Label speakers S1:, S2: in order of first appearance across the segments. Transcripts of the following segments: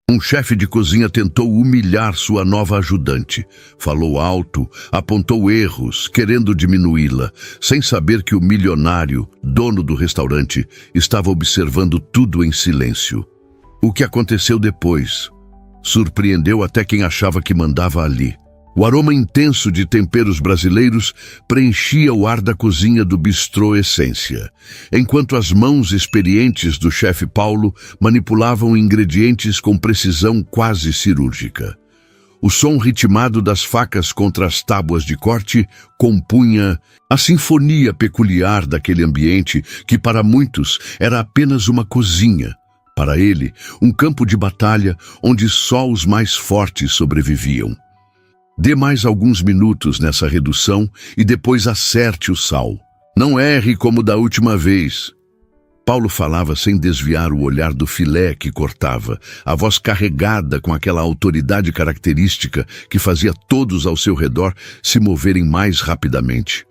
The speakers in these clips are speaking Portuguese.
S1: Um chefe de cozinha tentou humilhar sua nova ajudante. Falou alto, apontou erros, querendo diminuí-la, sem saber que o milionário, dono do restaurante, estava observando tudo em silêncio. O que aconteceu depois surpreendeu até quem achava que mandava ali. O aroma intenso de temperos brasileiros preenchia o ar da cozinha do Bistrô Essência, enquanto as mãos experientes do chefe Paulo manipulavam ingredientes com precisão quase cirúrgica. O som ritmado das facas contra as tábuas de corte compunha a sinfonia peculiar daquele ambiente que para muitos era apenas uma cozinha. Para ele, um campo de batalha onde só os mais fortes sobreviviam. Dê mais alguns minutos nessa redução e depois acerte o sal. Não erre como da última vez. Paulo falava sem desviar o olhar do filé que cortava, a voz carregada com aquela autoridade característica que fazia todos ao seu redor se moverem mais rapidamente.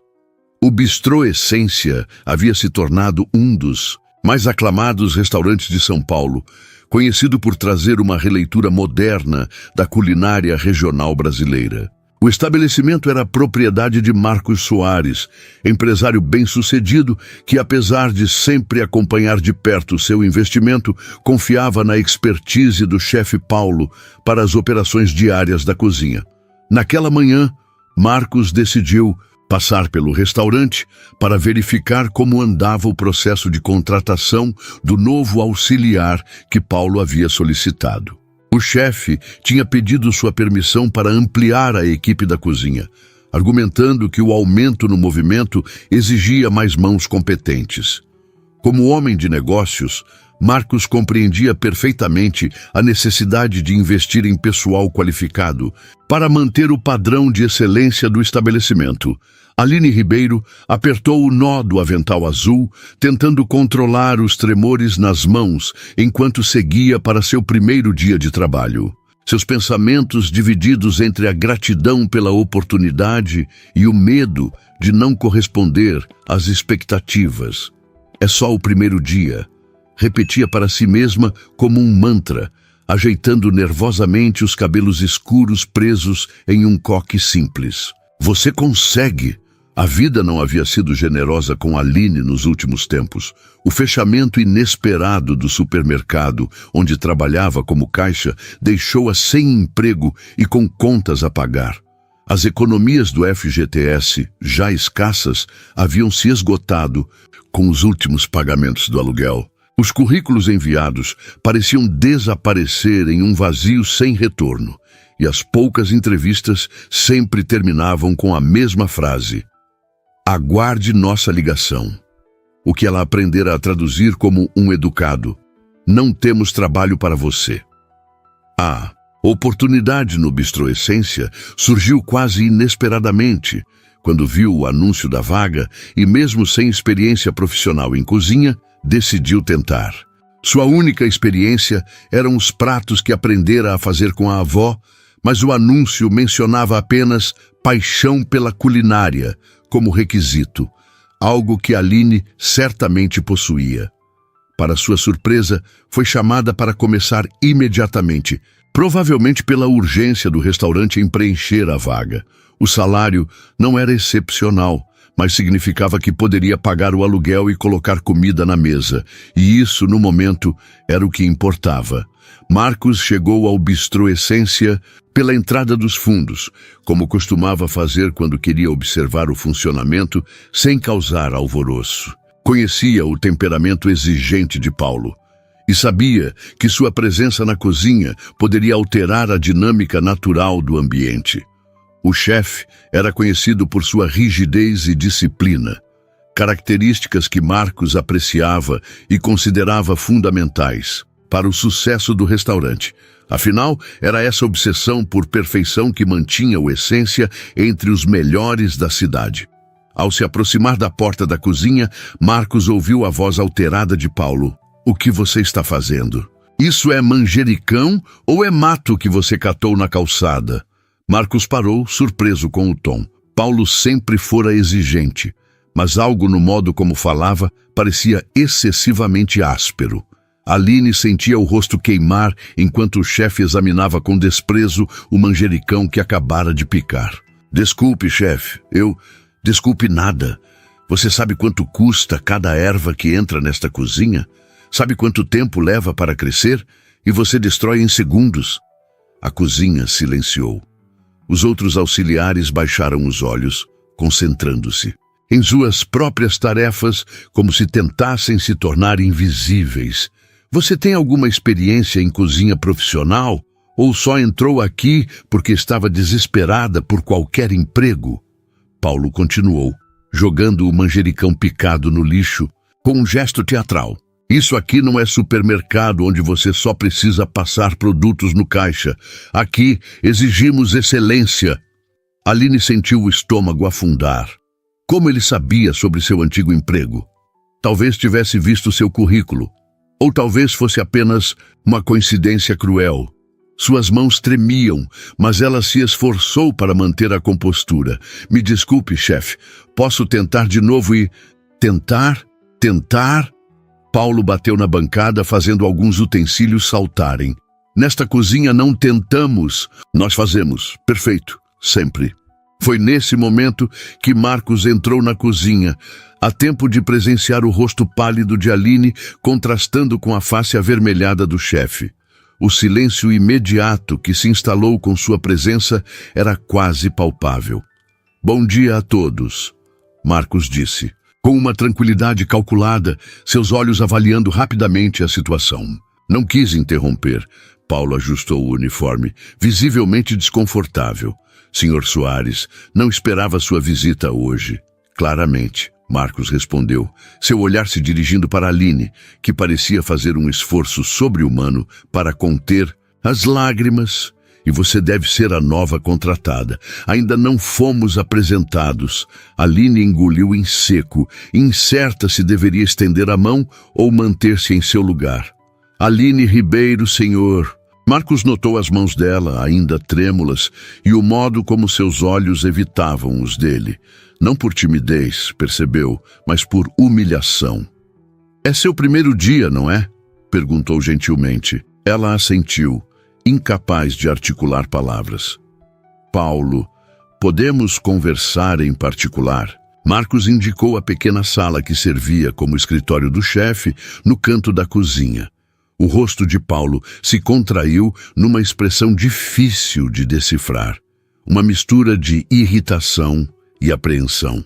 S1: O Bistrô Essência havia se tornado um dos mais aclamados restaurantes de São Paulo, conhecido por trazer uma releitura moderna da culinária regional brasileira. O estabelecimento era propriedade de Marcos Soares, empresário bem-sucedido que, apesar de sempre acompanhar de perto seu investimento, confiava na expertise do chefe Paulo para as operações diárias da cozinha. Naquela manhã, Marcos decidiu passar pelo restaurante para verificar como andava o processo de contratação do novo auxiliar que Paulo havia solicitado. O chefe tinha pedido sua permissão para ampliar a equipe da cozinha, argumentando que o aumento no movimento exigia mais mãos competentes. Como homem de negócios, Marcos compreendia perfeitamente a necessidade de investir em pessoal qualificado para manter o padrão de excelência do estabelecimento. Aline Ribeiro apertou o nó do avental azul, tentando controlar os tremores nas mãos enquanto seguia para seu primeiro dia de trabalho. Seus pensamentos divididos entre a gratidão pela oportunidade e o medo de não corresponder às expectativas. É só o primeiro dia, repetia para si mesma como um mantra, ajeitando nervosamente os cabelos escuros presos em um coque simples. Você consegue! A vida não havia sido generosa com Aline nos últimos tempos. O fechamento inesperado do supermercado, onde trabalhava como caixa, deixou-a sem emprego e com contas a pagar. As economias do FGTS, já escassas, haviam se esgotado com os últimos pagamentos do aluguel. Os currículos enviados pareciam desaparecer em um vazio sem retorno, e as poucas entrevistas sempre terminavam com a mesma frase: aguarde nossa ligação. O que ela aprendera a traduzir como um educado: não temos trabalho para você. A oportunidade no Bistrô Essência surgiu quase inesperadamente, quando viu o anúncio da vaga e, mesmo sem experiência profissional em cozinha, decidiu tentar. Sua única experiência eram os pratos que aprendera a fazer com a avó, mas o anúncio mencionava apenas paixão pela culinária como requisito, algo que Aline certamente possuía. Para sua surpresa, foi chamada para começar imediatamente, provavelmente pela urgência do restaurante em preencher a vaga. O salário não era excepcional, mas significava que poderia pagar o aluguel e colocar comida na mesa, e isso, no momento, era o que importava. Marcos chegou ao Bistrô Essência pela entrada dos fundos, como costumava fazer quando queria observar o funcionamento sem causar alvoroço. Conhecia o temperamento exigente de Paulo e sabia que sua presença na cozinha poderia alterar a dinâmica natural do ambiente. O chefe era conhecido por sua rigidez e disciplina, características que Marcos apreciava e considerava fundamentais para o sucesso do restaurante. Afinal, era essa obsessão por perfeição que mantinha o Essência entre os melhores da cidade. Ao se aproximar da porta da cozinha, Marcos ouviu a voz alterada de Paulo. O que você está fazendo? Isso é manjericão ou é mato que você catou na calçada? Marcos parou, surpreso com o tom. Paulo sempre fora exigente, mas algo no modo como falava parecia excessivamente áspero. Aline sentia o rosto queimar enquanto o chefe examinava com desprezo o manjericão que acabara de picar. Desculpe, chefe, Desculpe nada. Você sabe quanto custa cada erva que entra nesta cozinha? Sabe quanto tempo leva para crescer? E você destrói em segundos. A cozinha silenciou. Os outros auxiliares baixaram os olhos, concentrando-se em suas próprias tarefas, como se tentassem se tornar invisíveis. Você tem alguma experiência em cozinha profissional? Ou só entrou aqui porque estava desesperada por qualquer emprego? Paulo continuou, jogando o manjericão picado no lixo, com um gesto teatral. Isso aqui não é supermercado onde você só precisa passar produtos no caixa. Aqui exigimos excelência. Aline sentiu o estômago afundar. Como ele sabia sobre seu antigo emprego? Talvez tivesse visto seu currículo. Ou talvez fosse apenas uma coincidência cruel. Suas mãos tremiam, mas ela se esforçou para manter a compostura. Me desculpe, chefe. Posso tentar de novo e... Tentar? Paulo bateu na bancada, fazendo alguns utensílios saltarem. Nesta cozinha não tentamos, nós fazemos. Perfeito. Sempre. Foi nesse momento que Marcos entrou na cozinha, a tempo de presenciar o rosto pálido de Aline contrastando com a face avermelhada do chefe. O silêncio imediato que se instalou com sua presença era quase palpável. Bom dia a todos, Marcos disse, com uma tranquilidade calculada, seus olhos avaliando rapidamente a situação. Não quis interromper. Paulo ajustou o uniforme, visivelmente desconfortável. Senhor Soares, não esperava sua visita hoje. Claramente, Marcos respondeu, seu olhar se dirigindo para Aline, que parecia fazer um esforço sobre-humano para conter as lágrimas. E você deve ser a nova contratada. Ainda não fomos apresentados. Aline engoliu em seco, incerta se deveria estender a mão ou manter-se em seu lugar. Aline Ribeiro, senhor. Marcos notou as mãos dela, ainda trêmulas, e o modo como seus olhos evitavam os dele. Não por timidez, percebeu, mas por humilhação. É seu primeiro dia, não é? Perguntou gentilmente. Ela assentiu, incapaz de articular palavras. Paulo, podemos conversar em particular? Marcos indicou a pequena sala que servia como escritório do chefe no canto da cozinha. O rosto de Paulo se contraiu numa expressão difícil de decifrar. Uma mistura de irritação e apreensão.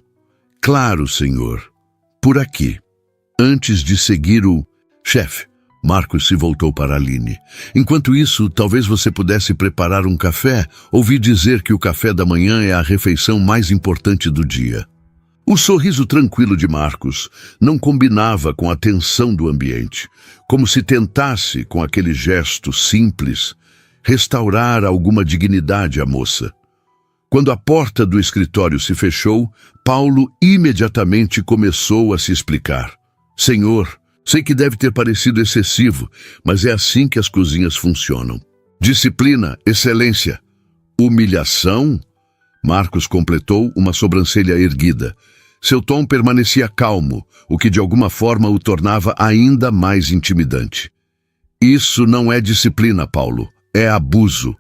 S1: Claro, senhor. Por aqui. Antes de seguir o... Chefe, Marcos se voltou para Aline. Enquanto isso, talvez você pudesse preparar um café. Ouvi dizer que o café da manhã é a refeição mais importante do dia. O sorriso tranquilo de Marcos não combinava com a tensão do ambiente, como se tentasse, com aquele gesto simples, restaurar alguma dignidade à moça. Quando a porta do escritório se fechou, Paulo imediatamente começou a se explicar. Senhor, sei que deve ter parecido excessivo, mas é assim que as cozinhas funcionam. Disciplina, excelência. Humilhação? Marcos completou, uma sobrancelha erguida. Seu tom permanecia calmo, o que de alguma forma o tornava ainda mais intimidante. Isso não é disciplina, Paulo. É abuso.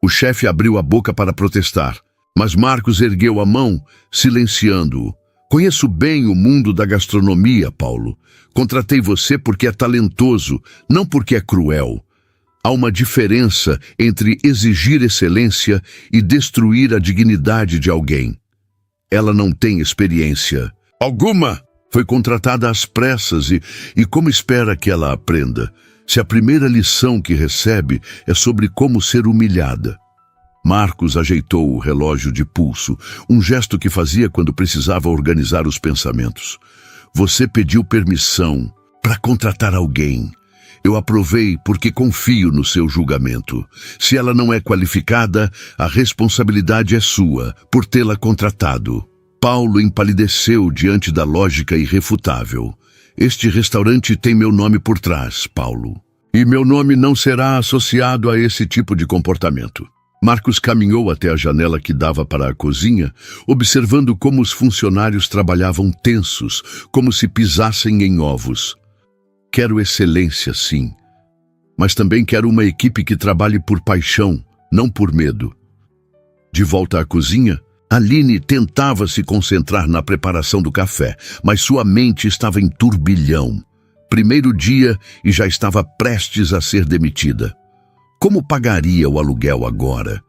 S1: O chefe abriu a boca para protestar, mas Marcos ergueu a mão, silenciando-o. Conheço bem o mundo da gastronomia, Paulo. Contratei você porque é talentoso, não porque é cruel. Há uma diferença entre exigir excelência e destruir a dignidade de alguém. Ela não tem experiência alguma. Foi contratada às pressas e como espera que ela aprenda, se a primeira lição que recebe é sobre como ser humilhada? Marcos ajeitou o relógio de pulso, um gesto que fazia quando precisava organizar os pensamentos. Você pediu permissão para contratar alguém. Eu aprovei porque confio no seu julgamento. Se ela não é qualificada, a responsabilidade é sua por tê-la contratado. Paulo empalideceu diante da lógica irrefutável. Este restaurante tem meu nome por trás, Paulo. E meu nome não será associado a esse tipo de comportamento. Marcos caminhou até a janela que dava para a cozinha, observando como os funcionários trabalhavam tensos, como se pisassem em ovos. Quero excelência, sim, mas também quero uma equipe que trabalhe por paixão, não por medo. De volta à cozinha, Aline tentava se concentrar na preparação do café, mas sua mente estava em turbilhão. Primeiro dia e já estava prestes a ser demitida. Como pagaria o aluguel agora?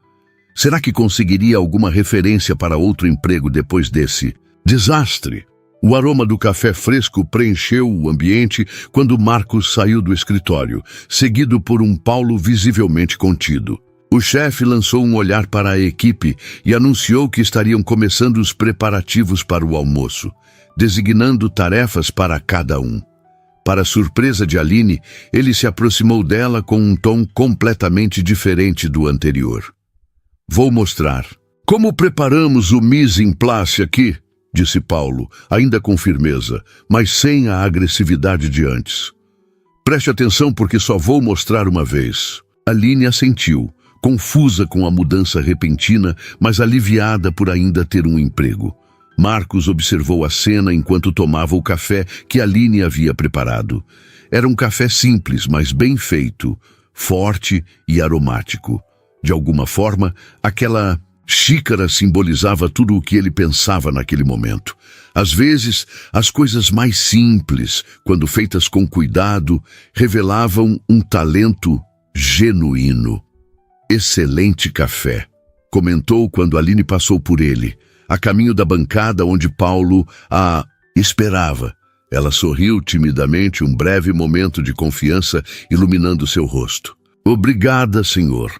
S1: Será que conseguiria alguma referência para outro emprego depois desse desastre? O aroma do café fresco preencheu o ambiente quando Marcos saiu do escritório, seguido por um Paulo visivelmente contido. O chefe lançou um olhar para a equipe e anunciou que estariam começando os preparativos para o almoço, designando tarefas para cada um. Para surpresa de Aline, ele se aproximou dela com um tom completamente diferente do anterior. Vou mostrar. Como preparamos o mise en place aqui? Disse Paulo, ainda com firmeza, mas sem a agressividade de antes. Preste atenção porque só vou mostrar uma vez. Aline assentiu, confusa com a mudança repentina, mas aliviada por ainda ter um emprego. Marcos observou a cena enquanto tomava o café que Aline havia preparado. Era um café simples, mas bem feito, forte e aromático. De alguma forma, aquela xícara simbolizava tudo o que ele pensava naquele momento. Às vezes, as coisas mais simples, quando feitas com cuidado, revelavam um talento genuíno. Excelente café, comentou quando Aline passou por ele, a caminho da bancada onde Paulo a esperava. Ela sorriu timidamente, um breve momento de confiança iluminando seu rosto. Obrigada, senhor.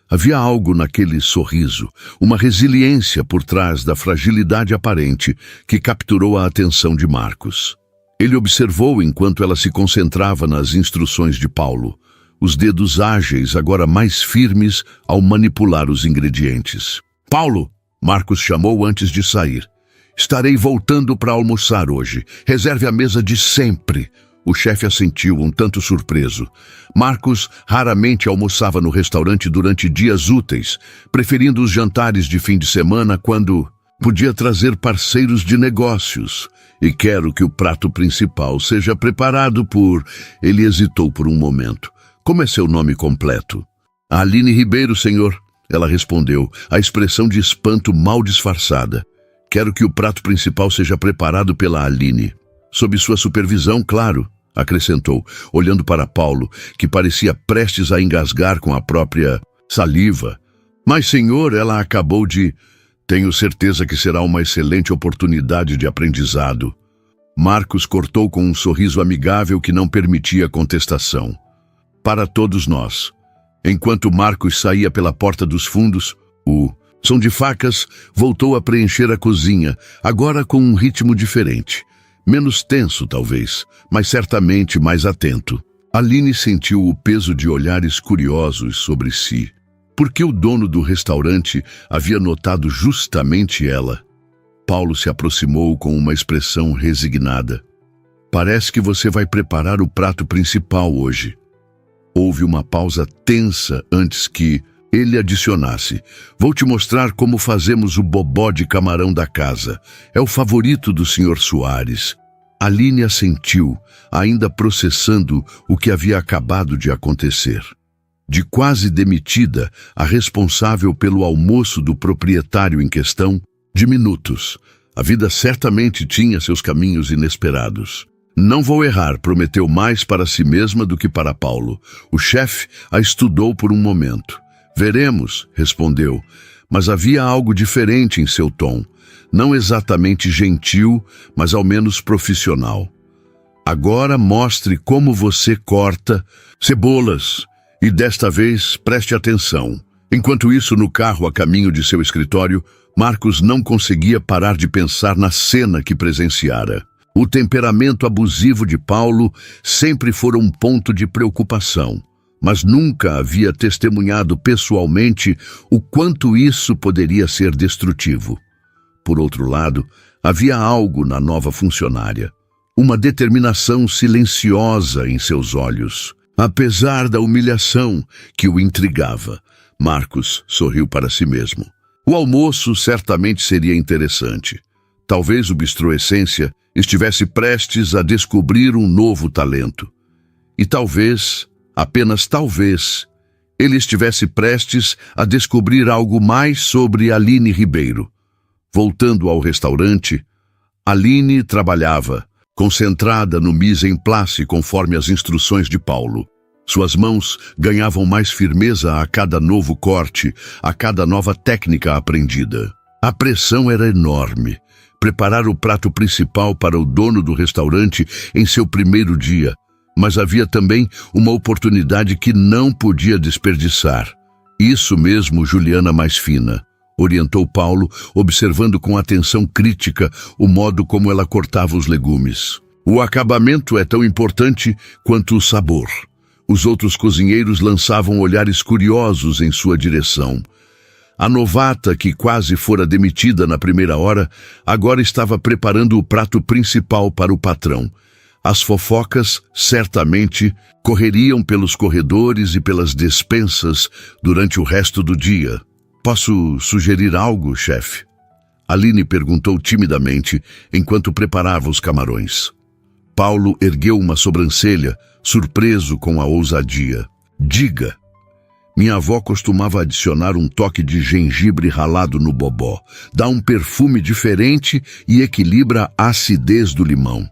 S1: Havia algo naquele sorriso, uma resiliência por trás da fragilidade aparente que capturou a atenção de Marcos. Ele observou enquanto ela se concentrava nas instruções de Paulo, os dedos ágeis agora mais firmes ao manipular os ingredientes. Paulo, Marcos chamou antes de sair. Estarei voltando para almoçar hoje. Reserve a mesa de sempre. O chefe assentiu, um tanto surpreso. Marcos raramente almoçava no restaurante durante dias úteis, preferindo os jantares de fim de semana quando podia trazer parceiros de negócios. E quero que o prato principal seja preparado por... Ele hesitou por um momento. Como é seu nome completo? Aline Ribeiro, senhor. Ela respondeu, a expressão de espanto mal disfarçada. Quero que o prato principal seja preparado pela Aline. Sob sua supervisão, claro, acrescentou, olhando para Paulo, que parecia prestes a engasgar com a própria saliva. Mas, senhor, ela acabou de... Tenho certeza que será uma excelente oportunidade de aprendizado. Marcos cortou com um sorriso amigável que não permitia contestação. Para todos nós. Enquanto Marcos saía pela porta dos fundos, o som de facas voltou a preencher a cozinha, agora com um ritmo diferente. Menos tenso, talvez, mas certamente mais atento. Aline sentiu o peso de olhares curiosos sobre si. Por que o dono do restaurante havia notado justamente ela? Paulo se aproximou com uma expressão resignada. Parece que você vai preparar o prato principal hoje. Houve uma pausa tensa antes que ele adicionasse. Vou te mostrar como fazemos o bobó de camarão da casa. É o favorito do Sr. Soares. Aline assentiu, ainda processando o que havia acabado de acontecer. De quase demitida, a responsável pelo almoço do proprietário em questão, de minutos. A vida certamente tinha seus caminhos inesperados. Não vou errar, prometeu mais para si mesma do que para Paulo. O chefe a estudou por um momento. Veremos, respondeu, mas havia algo diferente em seu tom. Não exatamente gentil, mas ao menos profissional. Agora mostre como você corta cebolas e desta vez preste atenção. Enquanto isso, no carro a caminho de seu escritório, Marcos não conseguia parar de pensar na cena que presenciara. O temperamento abusivo de Paulo sempre fora um ponto de preocupação, mas nunca havia testemunhado pessoalmente o quanto isso poderia ser destrutivo. Por outro lado, havia algo na nova funcionária, uma determinação silenciosa em seus olhos. Apesar da humilhação que o intrigava, Marcos sorriu para si mesmo. O almoço certamente seria interessante. Talvez o Bistrô Essência estivesse prestes a descobrir um novo talento. E talvez, apenas talvez, ele estivesse prestes a descobrir algo mais sobre Aline Ribeiro. Voltando ao restaurante, Aline trabalhava, concentrada no mise en place conforme as instruções de Paulo. Suas mãos ganhavam mais firmeza a cada novo corte, a cada nova técnica aprendida. A pressão era enorme. Preparar o prato principal para o dono do restaurante em seu primeiro dia. Mas havia também uma oportunidade que não podia desperdiçar. Isso mesmo, Juliana mais fina, orientou Paulo, observando com atenção crítica o modo como ela cortava os legumes. O acabamento é tão importante quanto o sabor. Os outros cozinheiros lançavam olhares curiosos em sua direção. A novata, que quase fora demitida na primeira hora, agora estava preparando o prato principal para o patrão. As fofocas, certamente, correriam pelos corredores e pelas despensas durante o resto do dia. Posso sugerir algo, chefe? Aline perguntou timidamente, enquanto preparava os camarões. Paulo ergueu uma sobrancelha, surpreso com a ousadia. Diga. Minha avó costumava adicionar um toque de gengibre ralado no bobó. Dá um perfume diferente e equilibra a acidez do limão.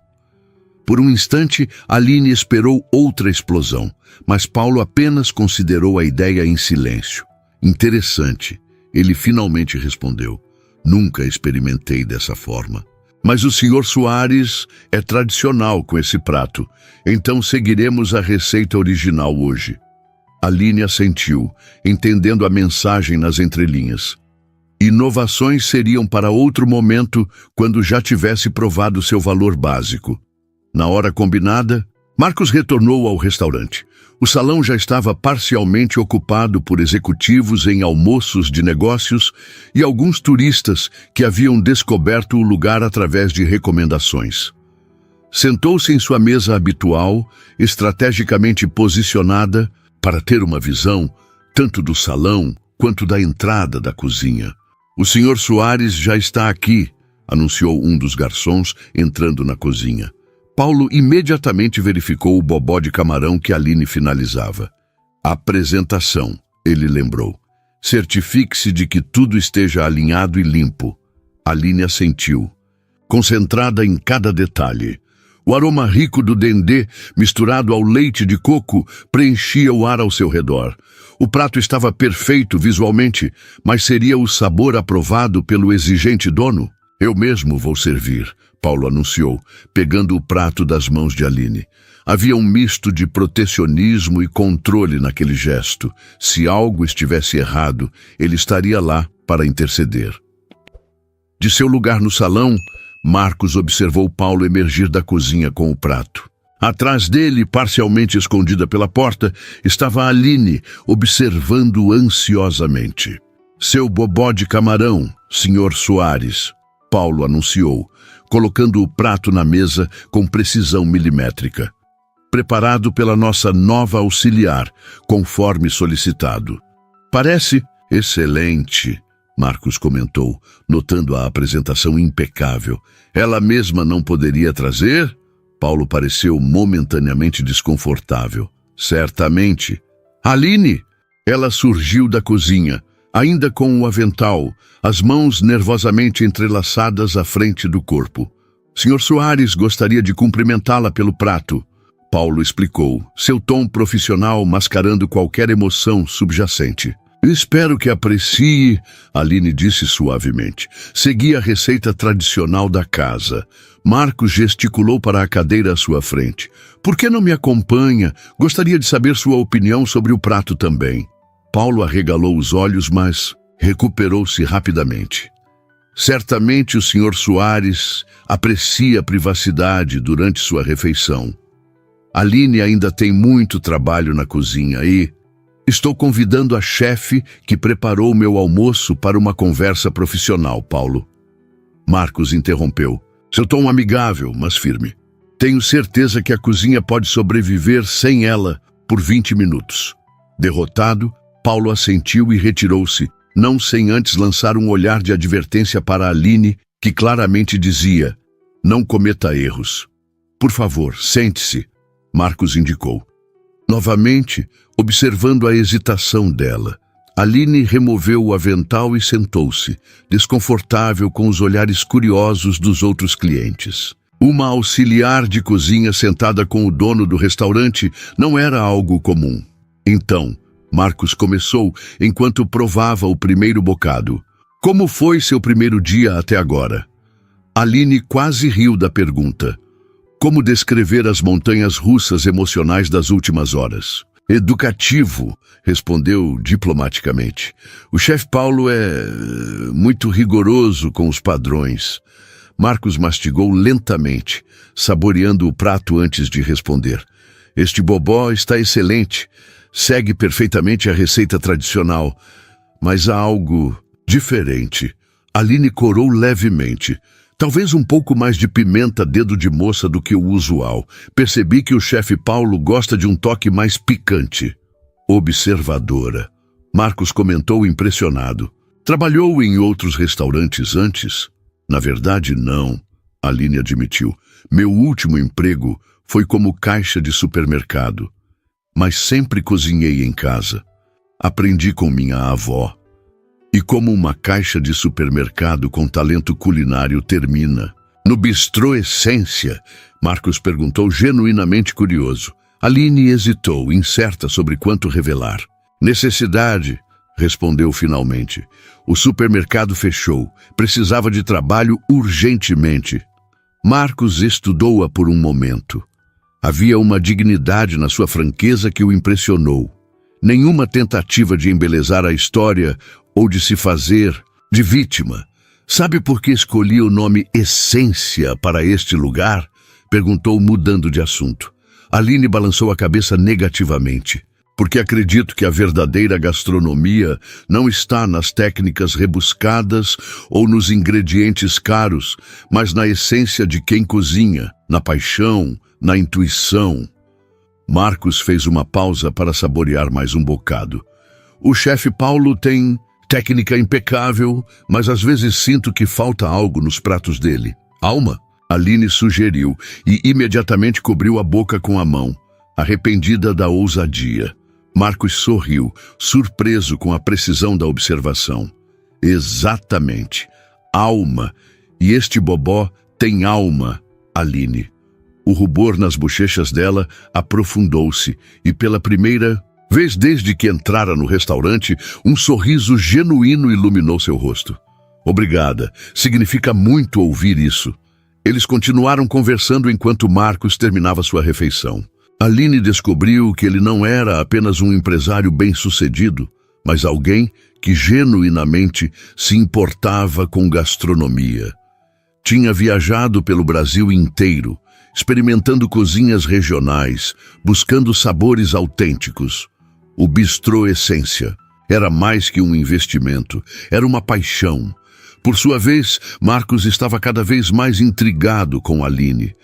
S1: Por um instante, Aline esperou outra explosão, mas Paulo apenas considerou a ideia em silêncio. Interessante, ele finalmente respondeu. Nunca experimentei dessa forma. Mas o Sr. Soares é tradicional com esse prato, então seguiremos a receita original hoje. Aline assentiu, entendendo a mensagem nas entrelinhas. Inovações seriam para outro momento, quando já tivesse provado seu valor básico. Na hora combinada, Marcos retornou ao restaurante. O salão já estava parcialmente ocupado por executivos em almoços de negócios e alguns turistas que haviam descoberto o lugar através de recomendações. Sentou-se em sua mesa habitual, estrategicamente posicionada, para ter uma visão tanto do salão quanto da entrada da cozinha. O Sr. Soares já está aqui, anunciou um dos garçons, entrando na cozinha. Paulo imediatamente verificou o bobó de camarão que Aline finalizava. Apresentação, ele lembrou. Certifique-se de que tudo esteja alinhado e limpo. Aline assentiu, concentrada em cada detalhe. O aroma rico do dendê, misturado ao leite de coco, preenchia o ar ao seu redor. O prato estava perfeito visualmente, mas seria o sabor aprovado pelo exigente dono? Eu mesmo vou servir, Paulo anunciou, pegando o prato das mãos de Aline. Havia um misto de protecionismo e controle naquele gesto. Se algo estivesse errado, ele estaria lá para interceder. De seu lugar no salão, Marcos observou Paulo emergir da cozinha com o prato. Atrás dele, parcialmente escondida pela porta, estava Aline, observando ansiosamente. Seu bobó de camarão, Sr. Soares, Paulo anunciou, colocando o prato na mesa com precisão milimétrica. Preparado pela nossa nova auxiliar, conforme solicitado. Parece excelente, Marcos comentou, notando a apresentação impecável. Ela mesma não poderia trazer? Paulo pareceu momentaneamente desconfortável. Certamente. Aline! Ela surgiu da cozinha, ainda com o avental, as mãos nervosamente entrelaçadas à frente do corpo. Sr. Soares gostaria de cumprimentá-la pelo prato. Paulo explicou, seu tom profissional mascarando qualquer emoção subjacente. Espero que aprecie, Aline disse suavemente. Segui a receita tradicional da casa. Marcos gesticulou para a cadeira à sua frente. Por que não me acompanha? Gostaria de saber sua opinião sobre o prato também. Paulo arregalou os olhos, mas recuperou-se rapidamente. Certamente o Sr. Soares aprecia a privacidade durante sua refeição. Aline ainda tem muito trabalho na cozinha e... Estou convidando a chefe que preparou meu almoço para uma conversa profissional, Paulo. Marcos interrompeu. Seu tom amigável, mas firme. Tenho certeza que a cozinha pode sobreviver sem ela por 20 minutos. Derrotado, Paulo assentiu e retirou-se, não sem antes lançar um olhar de advertência para Aline, que claramente dizia, não cometa erros. Por favor, sente-se, Marcos indicou. novamente, observando a hesitação dela. Aline removeu o avental e sentou-se, desconfortável com os olhares curiosos dos outros clientes. Uma auxiliar de cozinha sentada com o dono do restaurante não era algo comum. Então, Marcos começou enquanto provava o primeiro bocado. Como foi seu primeiro dia até agora? Aline quase riu da pergunta. Como descrever as montanhas russas emocionais das últimas horas? Educativo, respondeu diplomaticamente. O chefe Paulo é muito rigoroso com os padrões. Marcos mastigou lentamente, saboreando o prato antes de responder. Este bobó está excelente, segue perfeitamente a receita tradicional, mas há algo diferente. Aline corou levemente. Talvez um pouco mais de pimenta dedo de moça do que o usual. Percebi que o chefe Paulo gosta de um toque mais picante. Observadora. Marcos comentou impressionado. Trabalhou em outros restaurantes antes? Na verdade, não, Aline admitiu. Meu último emprego foi como caixa de supermercado. Mas sempre cozinhei em casa. Aprendi com minha avó. E como uma caixa de supermercado com talento culinário termina? No bistrô Essência? Marcos perguntou, genuinamente curioso. Aline hesitou, incerta sobre quanto revelar. Necessidade, respondeu finalmente. O supermercado fechou. Precisava de trabalho urgentemente. Marcos estudou-a por um momento. Havia uma dignidade na sua franqueza que o impressionou. Nenhuma tentativa de embelezar a história ou de se fazer de vítima. Sabe por que escolhi o nome Essência para este lugar? Perguntou, mudando de assunto. Aline balançou a cabeça negativamente. Porque acredito que a verdadeira gastronomia não está nas técnicas rebuscadas ou nos ingredientes caros, mas na essência de quem cozinha, na paixão, na intuição. Marcos fez uma pausa para saborear mais um bocado. O chefe Paulo tem técnica impecável, mas às vezes sinto que falta algo nos pratos dele. Alma? Aline sugeriu e imediatamente cobriu a boca com a mão, arrependida da ousadia. Marcos sorriu, surpreso com a precisão da observação. Exatamente. Alma. E este bobó tem alma, Aline. O rubor nas bochechas dela aprofundou-se e pela primeira vez desde que entrara no restaurante, um sorriso genuíno iluminou seu rosto. Obrigada. Significa muito ouvir isso. Eles continuaram conversando enquanto Marcos terminava sua refeição. Aline descobriu que ele não era apenas um empresário bem-sucedido, mas alguém que genuinamente se importava com gastronomia. Tinha viajado pelo Brasil inteiro, experimentando cozinhas regionais, buscando sabores autênticos. O bistrô Essência era mais que um investimento, era uma paixão. Por sua vez, Marcos estava cada vez mais intrigado com Aline.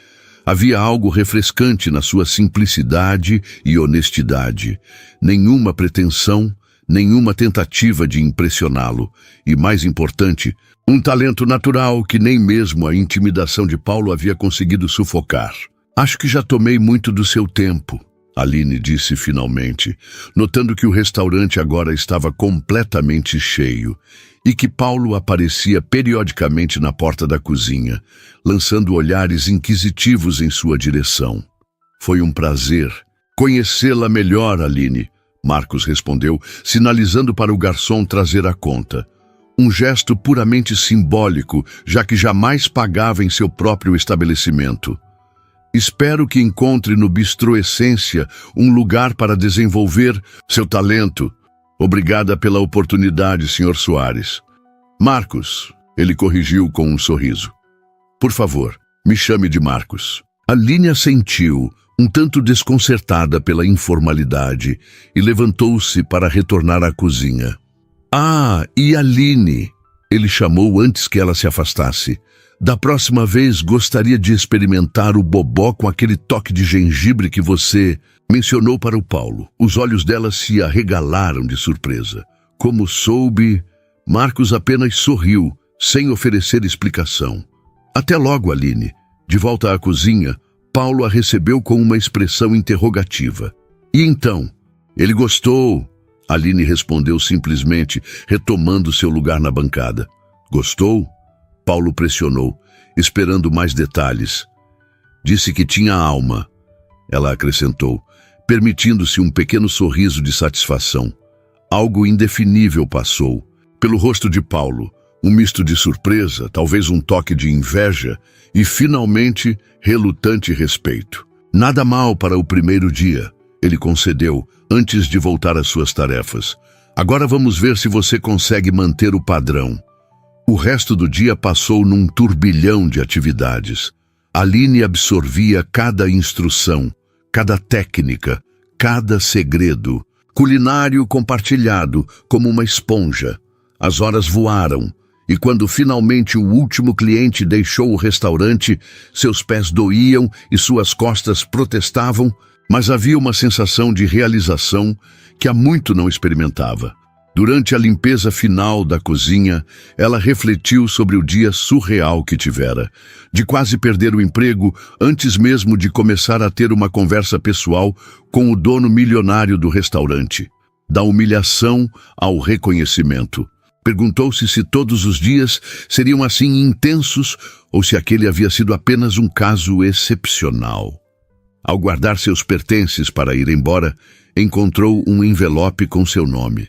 S1: Havia algo refrescante na sua simplicidade e honestidade. Nenhuma pretensão, nenhuma tentativa de impressioná-lo. E, mais importante, um talento natural que nem mesmo a intimidação de Paulo havia conseguido sufocar. Acho que já tomei muito do seu tempo, Aline disse finalmente, notando que o restaurante agora estava completamente cheio e que Paulo aparecia periodicamente na porta da cozinha, lançando olhares inquisitivos em sua direção. Foi um prazer conhecê-la melhor, Aline, Marcos respondeu, sinalizando para o garçom trazer a conta. Um gesto puramente simbólico, já que jamais pagava em seu próprio estabelecimento. Espero que encontre no Bistrô Essência um lugar para desenvolver seu talento. Obrigada pela oportunidade, Sr. Soares. Marcos, ele corrigiu com um sorriso. Por favor, me chame de Marcos. Aline assentiu, um tanto desconcertada pela informalidade, e levantou-se para retornar à cozinha. Ah, e Aline, ele chamou antes que ela se afastasse. Da próxima vez gostaria de experimentar o bobó com aquele toque de gengibre que você mencionou para o Paulo. Os olhos dela se arregalaram de surpresa. Como soube, Marcos apenas sorriu, sem oferecer explicação. Até logo, Aline. De volta à cozinha, Paulo a recebeu com uma expressão interrogativa. E então? Ele gostou. Aline respondeu simplesmente, retomando seu lugar na bancada. Gostou? Paulo pressionou, esperando mais detalhes. Disse que tinha alma, ela acrescentou, permitindo-se um pequeno sorriso de satisfação. Algo indefinível passou pelo rosto de Paulo, um misto de surpresa, talvez um toque de inveja e, finalmente, relutante respeito. Nada mal para o primeiro dia, ele concedeu, antes de voltar às suas tarefas. Agora vamos ver se você consegue manter o padrão. O resto do dia passou num turbilhão de atividades. Aline absorvia cada instrução, cada técnica, cada segredo, culinário compartilhado como uma esponja. As horas voaram, e quando finalmente o último cliente deixou o restaurante, seus pés doíam e suas costas protestavam, mas havia uma sensação de realização que há muito não experimentava. Durante a limpeza final da cozinha, ela refletiu sobre o dia surreal que tivera, de quase perder o emprego antes mesmo de começar a ter uma conversa pessoal com o dono milionário do restaurante. Da humilhação ao reconhecimento. Perguntou-se se todos os dias seriam assim intensos ou se aquele havia sido apenas um caso excepcional. Ao guardar seus pertences para ir embora, encontrou um envelope com seu nome.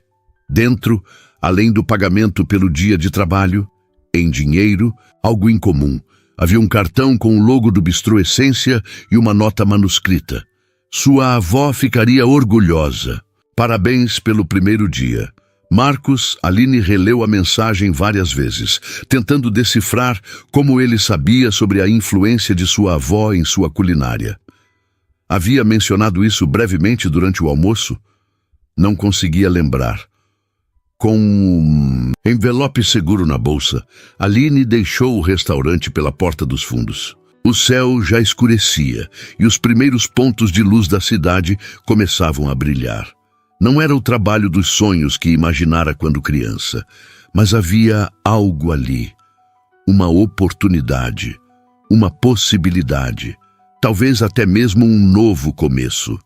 S1: Dentro, além do pagamento pelo dia de trabalho, em dinheiro, algo incomum. Havia um cartão com o logo do Bistrô Essência e uma nota manuscrita. Sua avó ficaria orgulhosa. Parabéns pelo primeiro dia. Marcos, Aline releu a mensagem várias vezes, tentando decifrar como ele sabia sobre a influência de sua avó em sua culinária. Havia mencionado isso brevemente durante o almoço? Não conseguia lembrar. Com um envelope seguro na bolsa, Aline deixou o restaurante pela porta dos fundos. O céu já escurecia e os primeiros pontos de luz da cidade começavam a brilhar. Não era o trabalho dos sonhos que imaginara quando criança, mas havia algo ali. Uma oportunidade, uma possibilidade, talvez até mesmo um novo começo.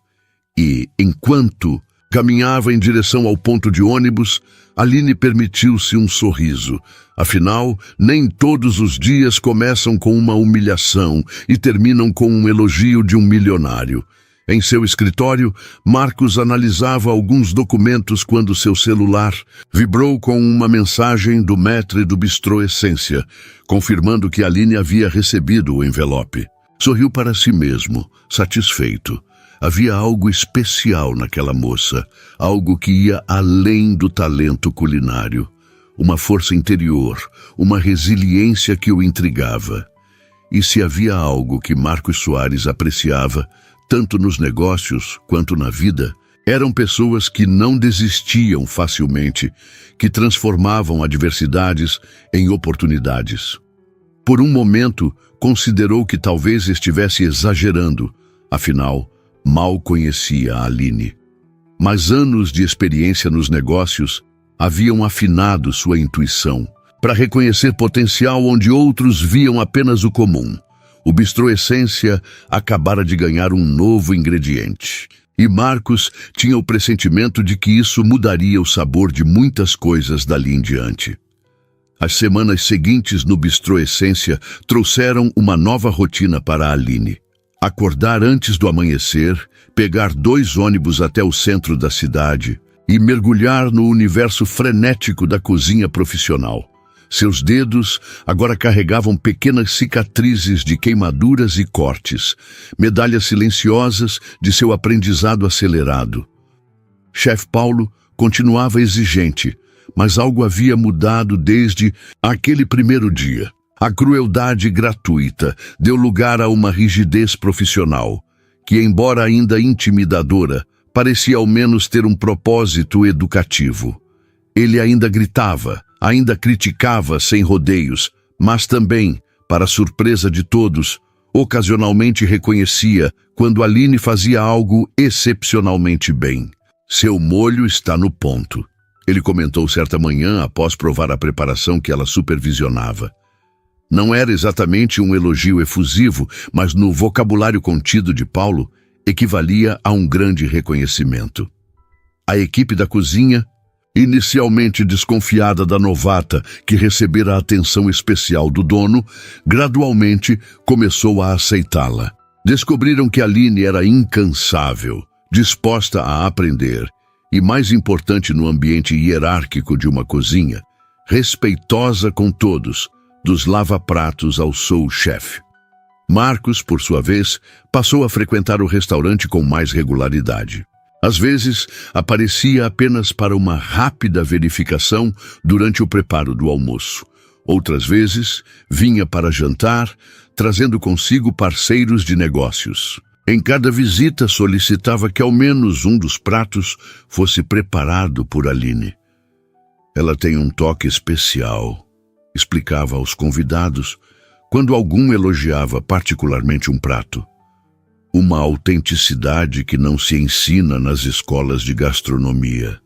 S1: E, enquanto caminhava em direção ao ponto de ônibus, Aline permitiu-se um sorriso. Afinal, nem todos os dias começam com uma humilhação e terminam com um elogio de um milionário. Em seu escritório, Marcos analisava alguns documentos quando seu celular vibrou com uma mensagem do maître do Bistrô Essência, confirmando que Aline havia recebido o envelope. Sorriu para si mesmo, satisfeito. Havia algo especial naquela moça, algo que ia além do talento culinário. Uma força interior, uma resiliência que o intrigava. E se havia algo que Marcos Soares apreciava, tanto nos negócios quanto na vida, eram pessoas que não desistiam facilmente, que transformavam adversidades em oportunidades. Por um momento, considerou que talvez estivesse exagerando, afinal, mal conhecia a Aline. Mas anos de experiência nos negócios haviam afinado sua intuição, para reconhecer potencial onde outros viam apenas o comum. O Bistrô Essência acabara de ganhar um novo ingrediente. E Marcos tinha o pressentimento de que isso mudaria o sabor de muitas coisas dali em diante. As semanas seguintes no Bistrô Essência trouxeram uma nova rotina para a Aline. Acordar antes do amanhecer, pegar 2 ônibus até o centro da cidade e mergulhar no universo frenético da cozinha profissional. Seus dedos agora carregavam pequenas cicatrizes de queimaduras e cortes, medalhas silenciosas de seu aprendizado acelerado. Chefe Paulo continuava exigente, mas algo havia mudado desde aquele primeiro dia. A crueldade gratuita deu lugar a uma rigidez profissional, que, embora ainda intimidadora, parecia ao menos ter um propósito educativo. Ele ainda gritava, ainda criticava sem rodeios, mas também, para surpresa de todos, ocasionalmente reconhecia quando Aline fazia algo excepcionalmente bem. Seu molho está no ponto, ele comentou certa manhã após provar a preparação que ela supervisionava. Não era exatamente um elogio efusivo, mas no vocabulário contido de Paulo, equivalia a um grande reconhecimento. A equipe da cozinha, inicialmente desconfiada da novata que recebera a atenção especial do dono, gradualmente começou a aceitá-la. Descobriram que Aline era incansável, disposta a aprender e, mais importante no ambiente hierárquico de uma cozinha, respeitosa com todos, dos lava-pratos ao sous-chefe. Marcos, por sua vez, passou a frequentar o restaurante com mais regularidade. Às vezes, aparecia apenas para uma rápida verificação durante o preparo do almoço. Outras vezes, vinha para jantar, trazendo consigo parceiros de negócios. Em cada visita, solicitava que ao menos um dos pratos fosse preparado por Aline. Ela tem um toque especial, explicava aos convidados, quando algum elogiava particularmente um prato. Uma autenticidade que não se ensina nas escolas de gastronomia.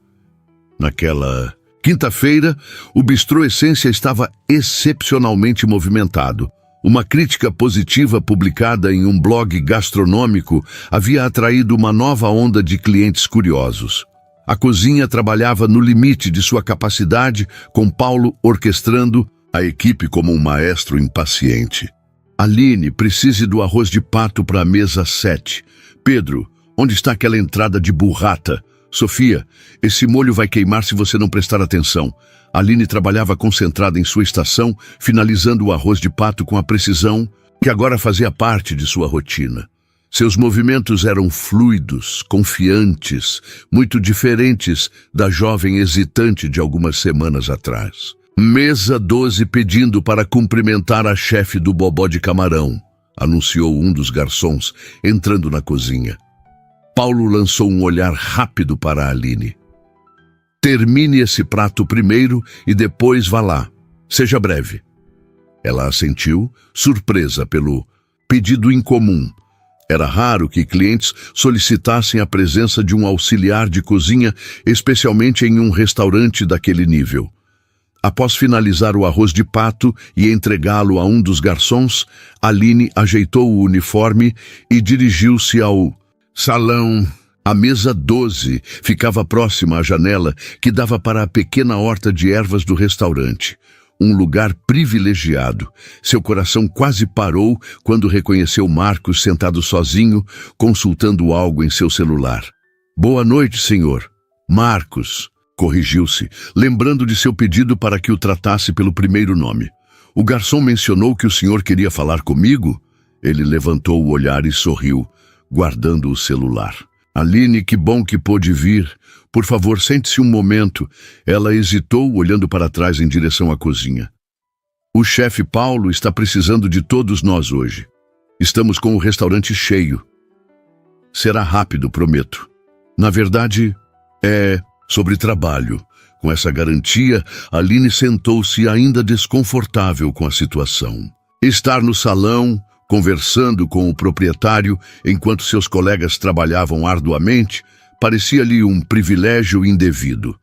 S1: Naquela quinta-feira, o Bistrô Essência estava excepcionalmente movimentado. Uma crítica positiva publicada em um blog gastronômico havia atraído uma nova onda de clientes curiosos. A cozinha trabalhava no limite de sua capacidade, com Paulo orquestrando a equipe como um maestro impaciente. Aline, precise do arroz de pato para a mesa 7. Pedro, onde está aquela entrada de burrata? Sofia, esse molho vai queimar se você não prestar atenção. Aline trabalhava concentrada em sua estação, finalizando o arroz de pato com a precisão que agora fazia parte de sua rotina. Seus movimentos eram fluidos, confiantes, muito diferentes da jovem hesitante de algumas semanas atrás. Mesa 12 pedindo para cumprimentar a chefe do bobó de camarão, anunciou um dos garçons, entrando na cozinha. Paulo lançou um olhar rápido para Aline. Termine esse prato primeiro e depois vá lá. Seja breve. Ela assentiu, surpresa pelo pedido incomum. Era raro que clientes solicitassem a presença de um auxiliar de cozinha, especialmente em um restaurante daquele nível. Após finalizar o arroz de pato e entregá-lo a um dos garçons, Aline ajeitou o uniforme e dirigiu-se ao salão. A mesa 12 ficava próxima à janela que dava para a pequena horta de ervas do restaurante. Um lugar privilegiado. Seu coração quase parou quando reconheceu Marcos sentado sozinho, consultando algo em seu celular. Boa noite, senhor. Marcos, corrigiu-se, lembrando de seu pedido para que o tratasse pelo primeiro nome. O garçom mencionou que o senhor queria falar comigo? Ele levantou o olhar e sorriu, guardando o celular. Aline, que bom que pôde vir. Por favor, sente-se um momento. Ela hesitou, olhando para trás em direção à cozinha. O chefe Paulo está precisando de todos nós hoje. Estamos com o restaurante cheio. Será rápido, prometo. Na verdade, é sobre trabalho. Com essa garantia, Aline sentou-se ainda desconfortável com a situação. Estar no salão, conversando com o proprietário enquanto seus colegas trabalhavam arduamente, parecia-lhe um privilégio indevido.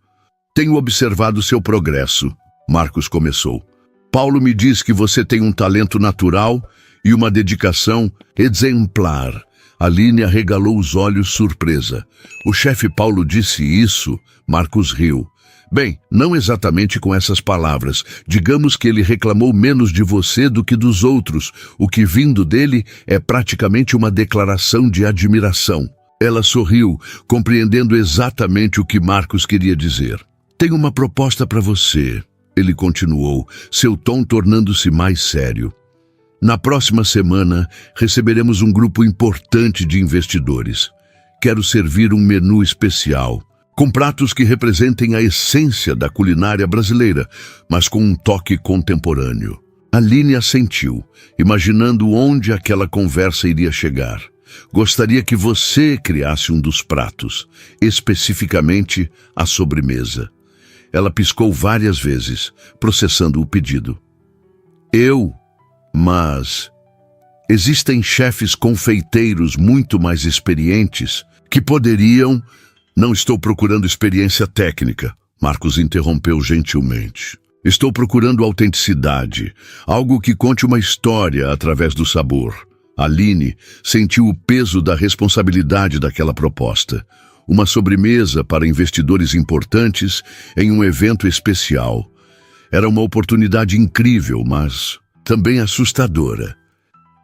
S1: Tenho observado seu progresso, Marcos começou. Paulo me diz que você tem um talento natural e uma dedicação exemplar. Aline arregalou os olhos surpresa. O chefe Paulo disse isso? Marcos riu. Bem, não exatamente com essas palavras. Digamos que ele reclamou menos de você do que dos outros, o que vindo dele é praticamente uma declaração de admiração. Ela sorriu, compreendendo exatamente o que Marcos queria dizer. Tenho uma proposta para você, ele continuou, seu tom tornando-se mais sério. Na próxima semana, receberemos um grupo importante de investidores. Quero servir um menu especial, com pratos que representem a essência da culinária brasileira, mas com um toque contemporâneo. Aline assentiu, imaginando onde aquela conversa iria chegar. Gostaria que você criasse um dos pratos, especificamente a sobremesa. Ela piscou várias vezes, processando o pedido. Mas existem chefes confeiteiros muito mais experientes que poderiam... Não estou procurando experiência técnica, Marcos interrompeu gentilmente. Estou procurando autenticidade, algo que conte uma história através do sabor. Aline sentiu o peso da responsabilidade daquela proposta. Uma sobremesa para investidores importantes em um evento especial. Era uma oportunidade incrível, mas também assustadora.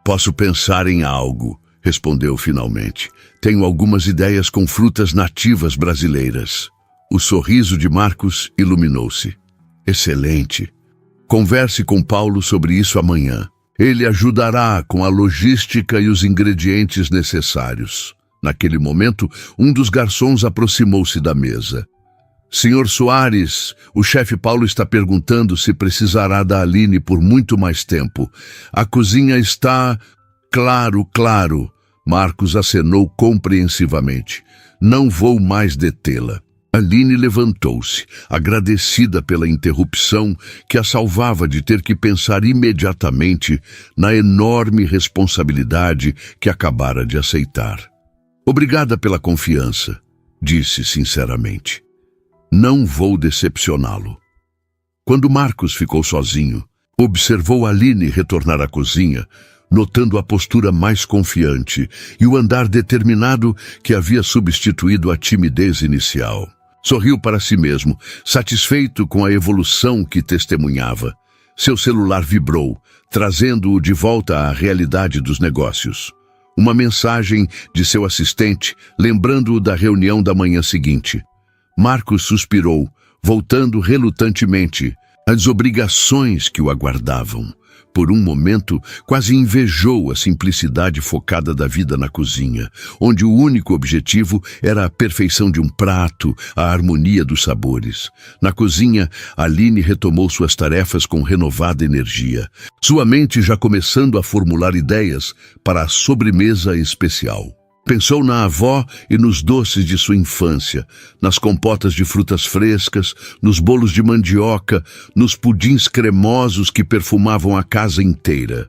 S1: "Posso pensar em algo", respondeu finalmente. "Tenho algumas ideias com frutas nativas brasileiras." O sorriso de Marcos iluminou-se. "Excelente. Converse com Paulo sobre isso amanhã. Ele ajudará com a logística e os ingredientes necessários." Naquele momento, um dos garçons aproximou-se da mesa. "Senhor Soares, o chefe Paulo está perguntando se precisará da Aline por muito mais tempo. A cozinha está..." Claro. Marcos acenou compreensivamente. "Não vou mais detê-la." Aline levantou-se, agradecida pela interrupção que a salvava de ter que pensar imediatamente na enorme responsabilidade que acabara de aceitar. "Obrigada pela confiança", disse sinceramente. "Não vou decepcioná-lo." Quando Marcos ficou sozinho, observou Aline retornar à cozinha, notando a postura mais confiante e o andar determinado que havia substituído a timidez inicial. Sorriu para si mesmo, satisfeito com a evolução que testemunhava. Seu celular vibrou, trazendo-o de volta à realidade dos negócios. Uma mensagem de seu assistente, lembrando-o da reunião da manhã seguinte. Marcos suspirou, voltando relutantemente às obrigações que o aguardavam. Por um momento, quase invejou a simplicidade focada da vida na cozinha, onde o único objetivo era a perfeição de um prato, a harmonia dos sabores. Na cozinha, Aline retomou suas tarefas com renovada energia, sua mente já começando a formular ideias para a sobremesa especial. Pensou na avó e nos doces de sua infância, nas compotas de frutas frescas, nos bolos de mandioca, nos pudins cremosos que perfumavam a casa inteira.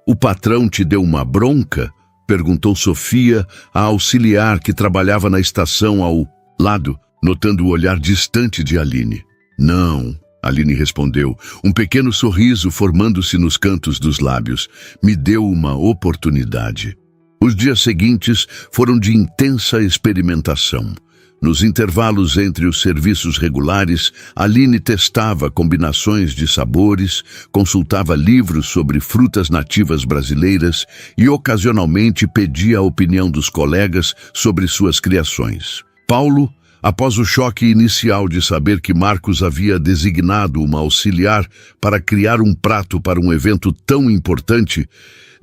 S1: "O patrão te deu uma bronca?" perguntou Sofia, a auxiliar que trabalhava na estação ao lado, notando o olhar distante de Aline. "Não", Aline respondeu, um pequeno sorriso formando-se nos cantos dos lábios. "Me deu uma oportunidade." Os dias seguintes foram de intensa experimentação. Nos intervalos entre os serviços regulares, Aline testava combinações de sabores, consultava livros sobre frutas nativas brasileiras e ocasionalmente pedia a opinião dos colegas sobre suas criações. Paulo, após o choque inicial de saber que Marcos havia designado uma auxiliar para criar um prato para um evento tão importante,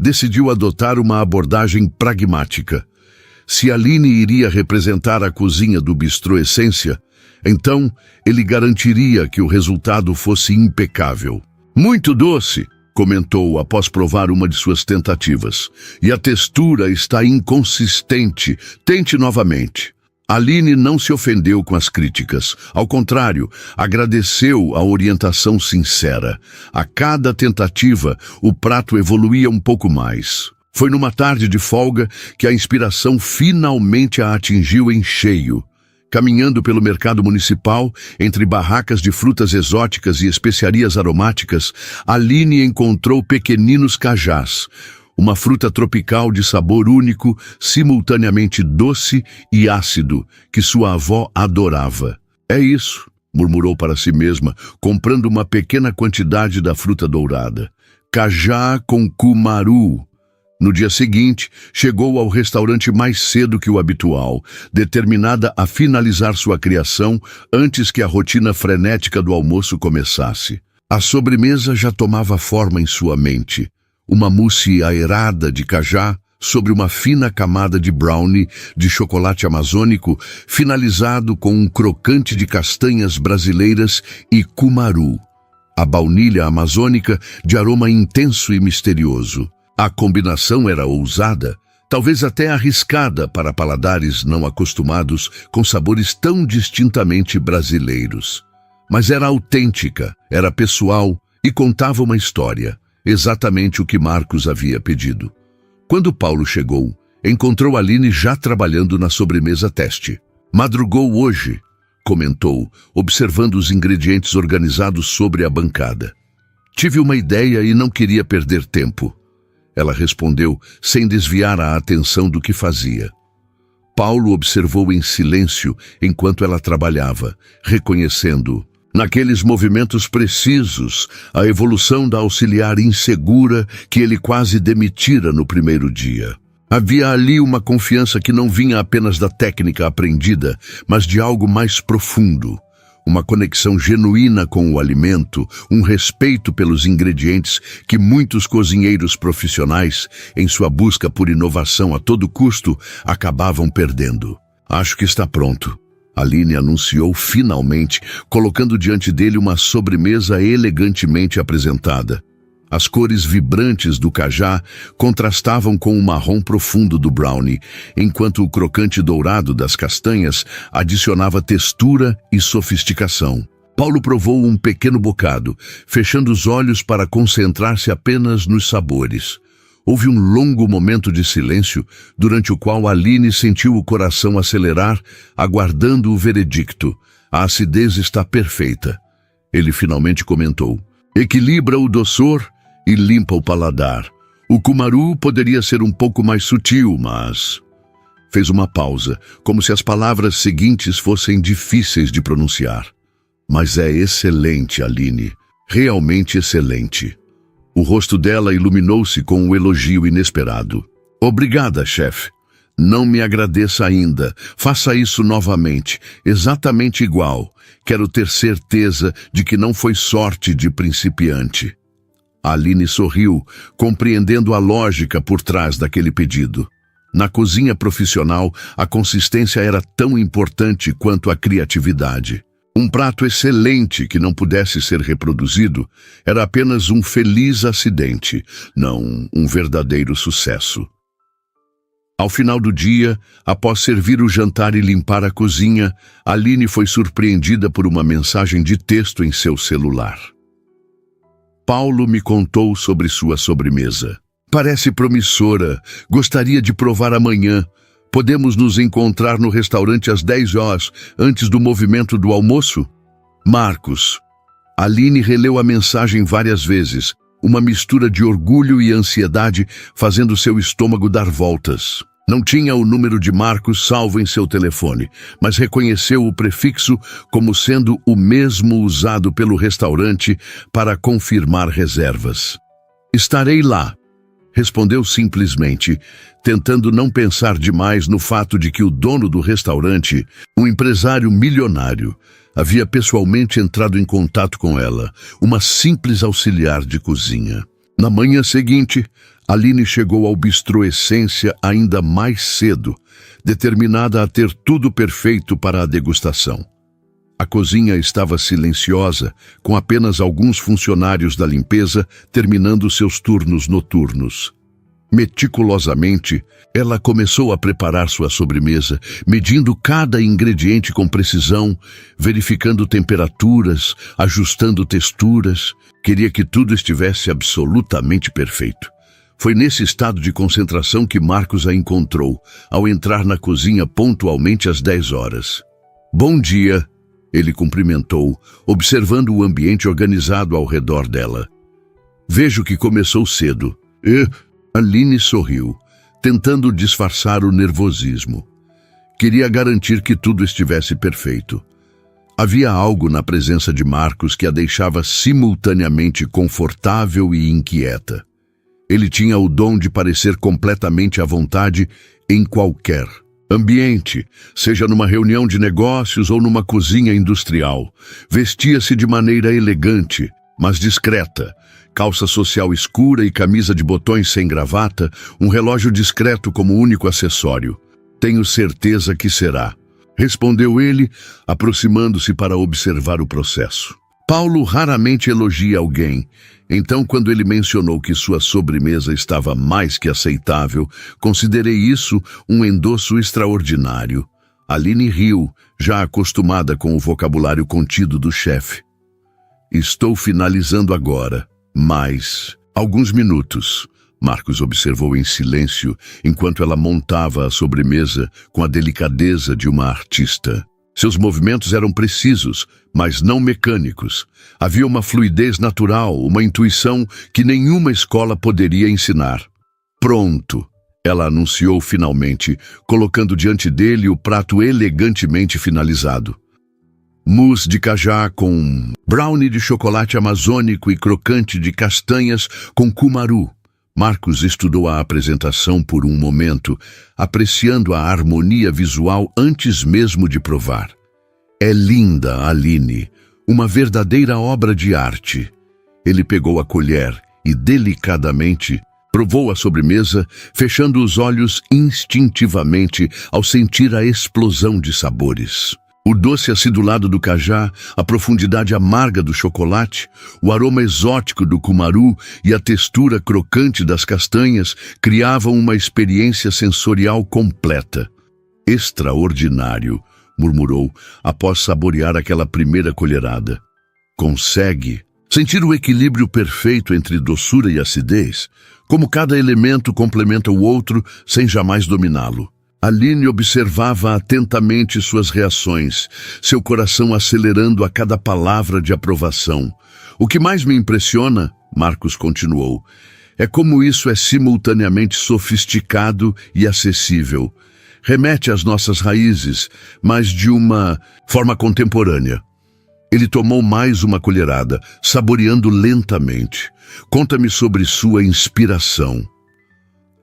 S1: decidiu adotar uma abordagem pragmática. Se Aline iria representar a cozinha do Bistrô Essência, então ele garantiria que o resultado fosse impecável. "Muito doce", comentou após provar uma de suas tentativas. "E a textura está inconsistente. Tente novamente." Aline não se ofendeu com as críticas. Ao contrário, agradeceu a orientação sincera. A cada tentativa, o prato evoluía um pouco mais. Foi numa tarde de folga que a inspiração finalmente a atingiu em cheio. Caminhando pelo mercado municipal, entre barracas de frutas exóticas e especiarias aromáticas, Aline encontrou pequeninos cajás, uma fruta tropical de sabor único, simultaneamente doce e ácido, que sua avó adorava. "É isso", murmurou para si mesma, comprando uma pequena quantidade da fruta dourada. "Cajá com cumaru." No dia seguinte, chegou ao restaurante mais cedo que o habitual, determinada a finalizar sua criação antes que a rotina frenética do almoço começasse. A sobremesa já tomava forma em sua mente. Uma mousse aerada de cajá sobre uma fina camada de brownie de chocolate amazônico, finalizado com um crocante de castanhas brasileiras e cumaru. A baunilha amazônica de aroma intenso e misterioso. A combinação era ousada, talvez até arriscada para paladares não acostumados com sabores tão distintamente brasileiros. Mas era autêntica, era pessoal e contava uma história. Exatamente o que Marcos havia pedido. Quando Paulo chegou, encontrou Aline já trabalhando na sobremesa teste. "Madrugou hoje", comentou, observando os ingredientes organizados sobre a bancada. "Tive uma ideia e não queria perder tempo." ela respondeu, sem desviar a atenção do que fazia. Paulo observou em silêncio enquanto ela trabalhava, reconhecendo, naqueles movimentos precisos, a evolução da auxiliar insegura que ele quase demitira no primeiro dia. Havia ali uma confiança que não vinha apenas da técnica aprendida, mas de algo mais profundo. Uma conexão genuína com o alimento, um respeito pelos ingredientes que muitos cozinheiros profissionais, em sua busca por inovação a todo custo, acabavam perdendo. Acho que está pronto. Aline anunciou finalmente, colocando diante dele uma sobremesa elegantemente apresentada. As cores vibrantes do cajá contrastavam com o marrom profundo do brownie, enquanto o crocante dourado das castanhas adicionava textura e sofisticação. Paulo provou um pequeno bocado, fechando os olhos para concentrar-se apenas nos sabores. Houve um longo momento de silêncio, durante o qual Aline sentiu o coração acelerar, aguardando o veredicto. A acidez está perfeita. Ele finalmente comentou. Equilibra o doçor e limpa o paladar. O cumaru poderia ser um pouco mais sutil, mas... Fez uma pausa, como se as palavras seguintes fossem difíceis de pronunciar. Mas é excelente, Aline. Realmente excelente. O rosto dela iluminou-se com um elogio inesperado. Obrigada, chefe. Não me agradeça ainda. Faça isso novamente, exatamente igual. Quero ter certeza de que não foi sorte de principiante. Aline sorriu, compreendendo a lógica por trás daquele pedido. Na cozinha profissional, a consistência era tão importante quanto a criatividade. Um prato excelente que não pudesse ser reproduzido era apenas um feliz acidente, não um verdadeiro sucesso. Ao final do dia, após servir o jantar e limpar a cozinha, Aline foi surpreendida por uma mensagem de texto em seu celular. Paulo me contou sobre sua sobremesa. Parece promissora. Gostaria de provar amanhã. Podemos nos encontrar no restaurante às 10 horas, antes do movimento do almoço? Marcos. Aline releu a mensagem várias vezes, uma mistura de orgulho e ansiedade fazendo seu estômago dar voltas. Não tinha o número de Marcos salvo em seu telefone, mas reconheceu o prefixo como sendo o mesmo usado pelo restaurante para confirmar reservas. Estarei lá, respondeu simplesmente, tentando não pensar demais no fato de que o dono do restaurante, um empresário milionário, havia pessoalmente entrado em contato com ela, uma simples auxiliar de cozinha. Na manhã seguinte, Aline chegou ao Bistrô Essência ainda mais cedo, determinada a ter tudo perfeito para a degustação. A cozinha estava silenciosa, com apenas alguns funcionários da limpeza terminando seus turnos noturnos. Meticulosamente, ela começou a preparar sua sobremesa, medindo cada ingrediente com precisão, verificando temperaturas, ajustando texturas. Queria que tudo estivesse absolutamente perfeito. Foi nesse estado de concentração que Marcos a encontrou, ao entrar na cozinha pontualmente às 10 horas. Bom dia, ele cumprimentou, observando o ambiente organizado ao redor dela. Vejo que começou cedo. Aline sorriu, tentando disfarçar o nervosismo. Queria garantir que tudo estivesse perfeito. Havia algo na presença de Marcos que a deixava simultaneamente confortável e inquieta. Ele tinha o dom de parecer completamente à vontade em qualquer ambiente, seja numa reunião de negócios ou numa cozinha industrial. Vestia-se de maneira elegante, mas discreta. Calça social escura e camisa de botões sem gravata, um relógio discreto como único acessório. Tenho certeza que será, respondeu ele, aproximando-se para observar o processo. Paulo raramente elogia alguém, então quando ele mencionou que sua sobremesa estava mais que aceitável, considerei isso um endosso extraordinário. Aline riu, já acostumada com o vocabulário contido do chefe. Estou finalizando agora, mas... alguns minutos. Marcos observou em silêncio enquanto ela montava a sobremesa com a delicadeza de uma artista. Seus movimentos eram precisos, mas não mecânicos. Havia uma fluidez natural, uma intuição que nenhuma escola poderia ensinar. Pronto, ela anunciou finalmente, colocando diante dele o prato elegantemente finalizado. Mousse de cajá com brownie de chocolate amazônico e crocante de castanhas com cumaru. Marcos estudou a apresentação por um momento, apreciando a harmonia visual antes mesmo de provar. É linda, Aline, uma verdadeira obra de arte. Ele pegou a colher e, delicadamente, provou a sobremesa, fechando os olhos instintivamente ao sentir a explosão de sabores. O doce acidulado do cajá, a profundidade amarga do chocolate, o aroma exótico do cumaru e a textura crocante das castanhas criavam uma experiência sensorial completa. Extraordinário, murmurou, após saborear aquela primeira colherada. Consegue sentir o equilíbrio perfeito entre doçura e acidez, como cada elemento complementa o outro sem jamais dominá-lo. Aline observava atentamente suas reações, seu coração acelerando a cada palavra de aprovação. O que mais me impressiona, Marcos continuou, é como isso é simultaneamente sofisticado e acessível. Remete às nossas raízes, mas de uma forma contemporânea. Ele tomou mais uma colherada, saboreando lentamente. Conta-me sobre sua inspiração.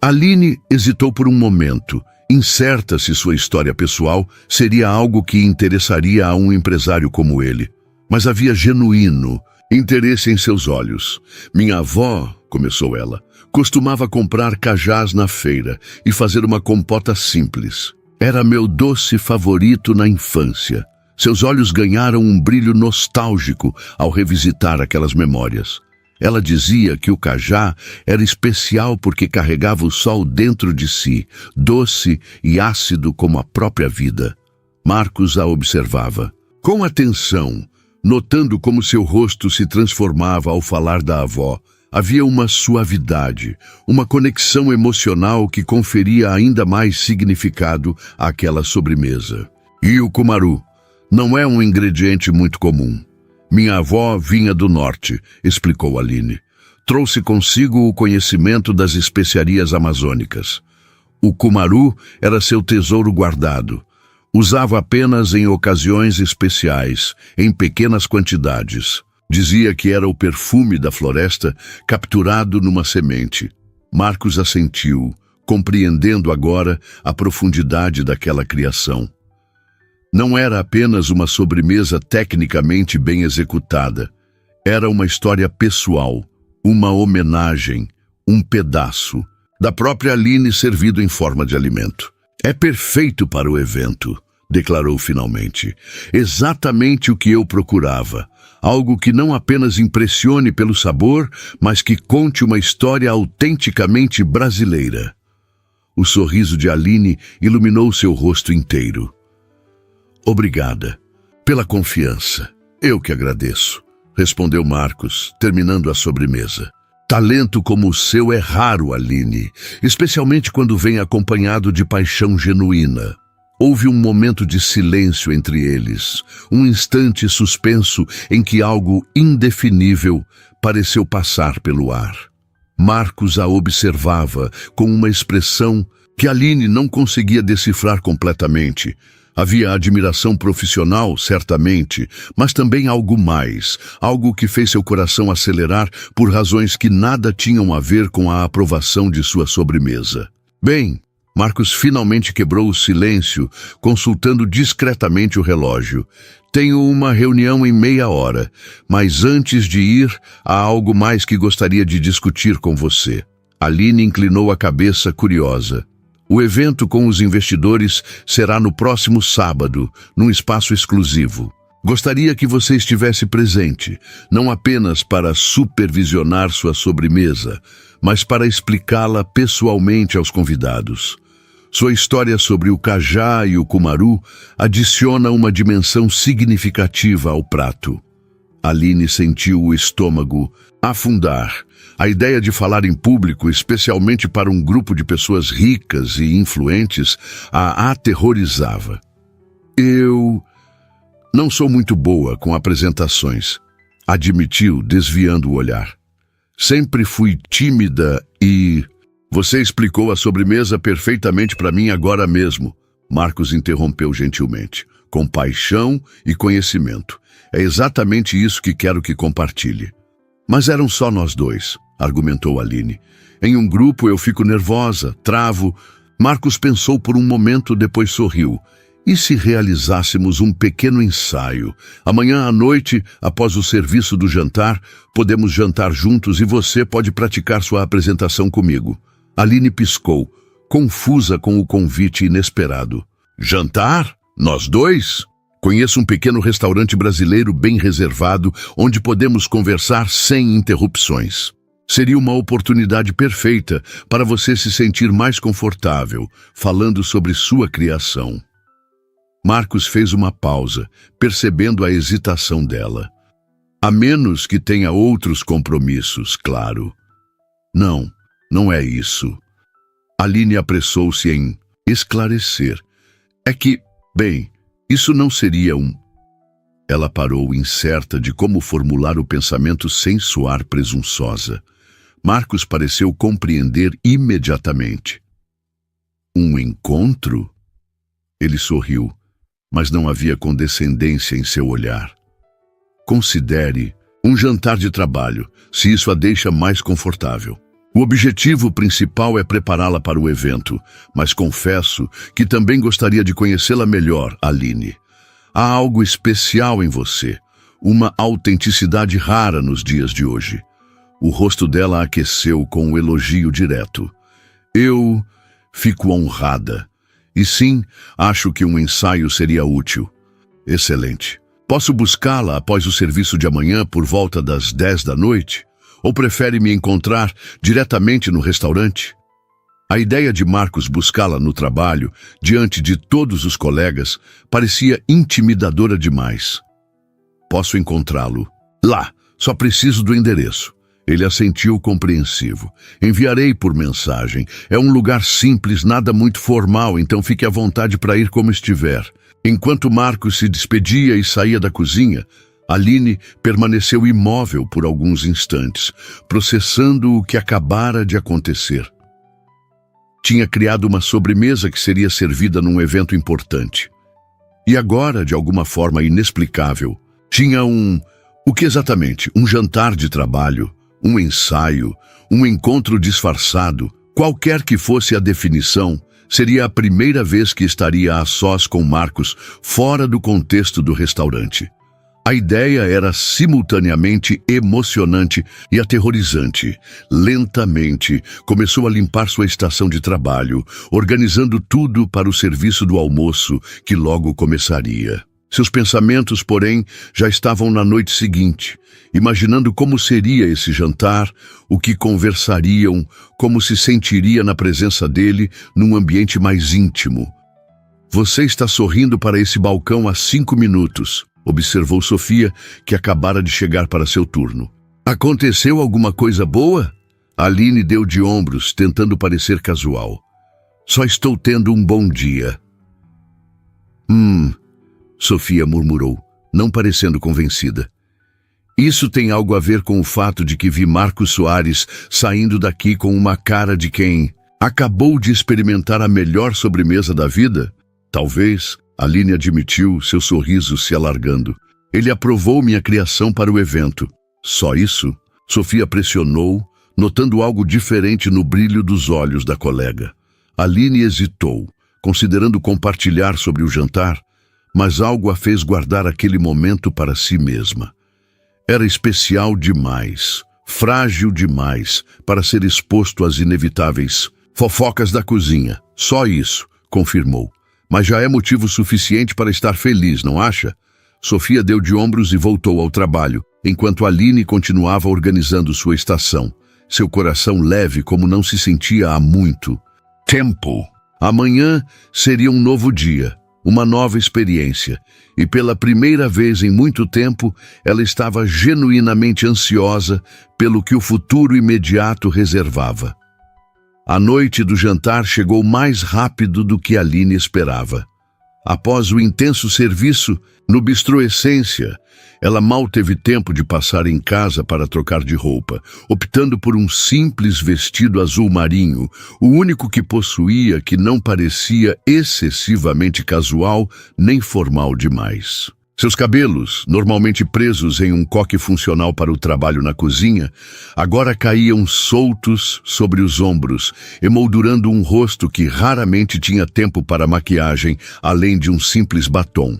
S1: Aline hesitou por um momento, incerta se sua história pessoal seria algo que interessaria a um empresário como ele. Mas havia genuíno interesse em seus olhos. Minha avó, começou ela, costumava comprar cajás na feira e fazer uma compota simples. Era meu doce favorito na infância. Seus olhos ganharam um brilho nostálgico ao revisitar aquelas memórias. Ela dizia que o cajá era especial porque carregava o sol dentro de si, doce e ácido como a própria vida. Marcos a observava com atenção, notando como seu rosto se transformava ao falar da avó. Havia uma suavidade, uma conexão emocional que conferia ainda mais significado àquela sobremesa. E o cumaru não é um ingrediente muito comum. Minha avó vinha do norte, explicou Aline. Trouxe consigo o conhecimento das especiarias amazônicas. O cumaru era seu tesouro guardado. Usava apenas em ocasiões especiais, em pequenas quantidades. Dizia que era o perfume da floresta capturado numa semente. Marcos assentiu, compreendendo agora a profundidade daquela criação. Não era apenas uma sobremesa tecnicamente bem executada. Era uma história pessoal, uma homenagem, um pedaço da própria Aline servido em forma de alimento. É perfeito para o evento, declarou finalmente. Exatamente o que eu procurava. Algo que não apenas impressione pelo sabor, mas que conte uma história autenticamente brasileira. O sorriso de Aline iluminou seu rosto inteiro. Obrigada pela confiança. Eu que agradeço, respondeu Marcos, terminando a sobremesa. Talento como o seu é raro, Aline, especialmente quando vem acompanhado de paixão genuína. Houve um momento de silêncio entre eles, um instante suspenso em que algo indefinível pareceu passar pelo ar. Marcos a observava com uma expressão que Aline não conseguia decifrar completamente. Havia admiração profissional, certamente, mas também algo mais, algo que fez seu coração acelerar por razões que nada tinham a ver com a aprovação de sua sobremesa. Bem, Marcos finalmente quebrou o silêncio, consultando discretamente o relógio. Tenho uma reunião em meia hora, mas antes de ir, há algo mais que gostaria de discutir com você. Aline inclinou a cabeça curiosa. O evento com os investidores será no próximo sábado, num espaço exclusivo. Gostaria que você estivesse presente, não apenas para supervisionar sua sobremesa, mas para explicá-la pessoalmente aos convidados. Sua história sobre o cajá e o cumaru adiciona uma dimensão significativa ao prato. Aline sentiu o estômago afundar. A ideia de falar em público, especialmente para um grupo de pessoas ricas e influentes, a aterrorizava. Eu não sou muito boa com apresentações, admitiu, desviando o olhar. Sempre fui tímida e Você explicou a sobremesa perfeitamente para mim agora mesmo. Marcos interrompeu gentilmente. Com paixão e conhecimento. É exatamente isso que quero que compartilhe. Mas eram só nós dois, argumentou Aline. Em um grupo eu fico nervosa, travo. Marcos pensou por um momento, depois sorriu. E se realizássemos um pequeno ensaio? Amanhã à noite, após o serviço do jantar, podemos jantar juntos e você pode praticar sua apresentação comigo. Aline piscou, confusa com o convite inesperado. Jantar? Nós dois? Conheço um pequeno restaurante brasileiro bem reservado, onde podemos conversar sem interrupções. Seria uma oportunidade perfeita para você se sentir mais confortável, falando sobre sua criação. Marcos fez uma pausa, percebendo a hesitação dela. A menos que tenha outros compromissos, claro. Não, não é isso. Aline apressou-se em esclarecer. É que, bem, isso não seria um... Ela parou, incerta de como formular o pensamento sem soar presunçosa. Marcos pareceu compreender imediatamente. Um encontro? Ele sorriu, mas não havia condescendência em seu olhar. Considere um jantar de trabalho, se isso a deixa mais confortável. O objetivo principal é prepará-la para o evento, mas confesso que também gostaria de conhecê-la melhor, Aline. Há algo especial em você, uma autenticidade rara nos dias de hoje. O rosto dela aqueceu com um elogio direto. Eu fico honrada. E sim, acho que um ensaio seria útil. Excelente. Posso buscá-la após o serviço de amanhã por volta das 10 da noite? Ou prefere me encontrar diretamente no restaurante? A ideia de Marcos buscá-la no trabalho, diante de todos os colegas, parecia intimidadora demais. Posso encontrá-lo lá, só preciso do endereço. Ele assentiu compreensivo. Enviarei por mensagem. É um lugar simples, nada muito formal, então fique à vontade para ir como estiver. Enquanto Marcos se despedia e saía da cozinha, Aline permaneceu imóvel por alguns instantes, processando o que acabara de acontecer. Tinha criado uma sobremesa que seria servida num evento importante. E agora, de alguma forma inexplicável, tinha o que exatamente? Um jantar de trabalho, um ensaio, um encontro disfarçado, qualquer que fosse a definição, seria a primeira vez que estaria a sós com Marcos, fora do contexto do restaurante. A ideia era simultaneamente emocionante e aterrorizante. Lentamente, começou a limpar sua estação de trabalho, organizando tudo para o serviço do almoço, que logo começaria. Seus pensamentos, porém, já estavam na noite seguinte, imaginando como seria esse jantar, o que conversariam, como se sentiria na presença dele num ambiente mais íntimo. Você está sorrindo para esse balcão há 5 minutos. Observou Sofia, que acabara de chegar para seu turno. Aconteceu alguma coisa boa? Aline deu de ombros, tentando parecer casual. Só estou tendo um bom dia. Sofia murmurou, não parecendo convencida. Isso tem algo a ver com o fato de que vi Marcos Soares saindo daqui com uma cara de quem acabou de experimentar a melhor sobremesa da vida? Talvez... Aline admitiu, seu sorriso se alargando. Ele aprovou minha criação para o evento. Só isso? Sofia pressionou, notando algo diferente no brilho dos olhos da colega. Aline hesitou, considerando compartilhar sobre o jantar, mas algo a fez guardar aquele momento para si mesma. Era especial demais, frágil demais, para ser exposto às inevitáveis fofocas da cozinha. Só isso, confirmou. Mas já é motivo suficiente para estar feliz, não acha? Sofia deu de ombros e voltou ao trabalho, enquanto Aline continuava organizando sua estação, seu coração leve como não se sentia há muito tempo. Amanhã seria um novo dia, uma nova experiência, e pela primeira vez em muito tempo, ela estava genuinamente ansiosa pelo que o futuro imediato reservava. A noite do jantar chegou mais rápido do que Aline esperava. Após o intenso serviço no Bistrô Essência, ela mal teve tempo de passar em casa para trocar de roupa, optando por um simples vestido azul marinho, o único que possuía, que não parecia excessivamente casual nem formal demais. Seus cabelos, normalmente presos em um coque funcional para o trabalho na cozinha, agora caíam soltos sobre os ombros, emoldurando um rosto que raramente tinha tempo para maquiagem, além de um simples batom.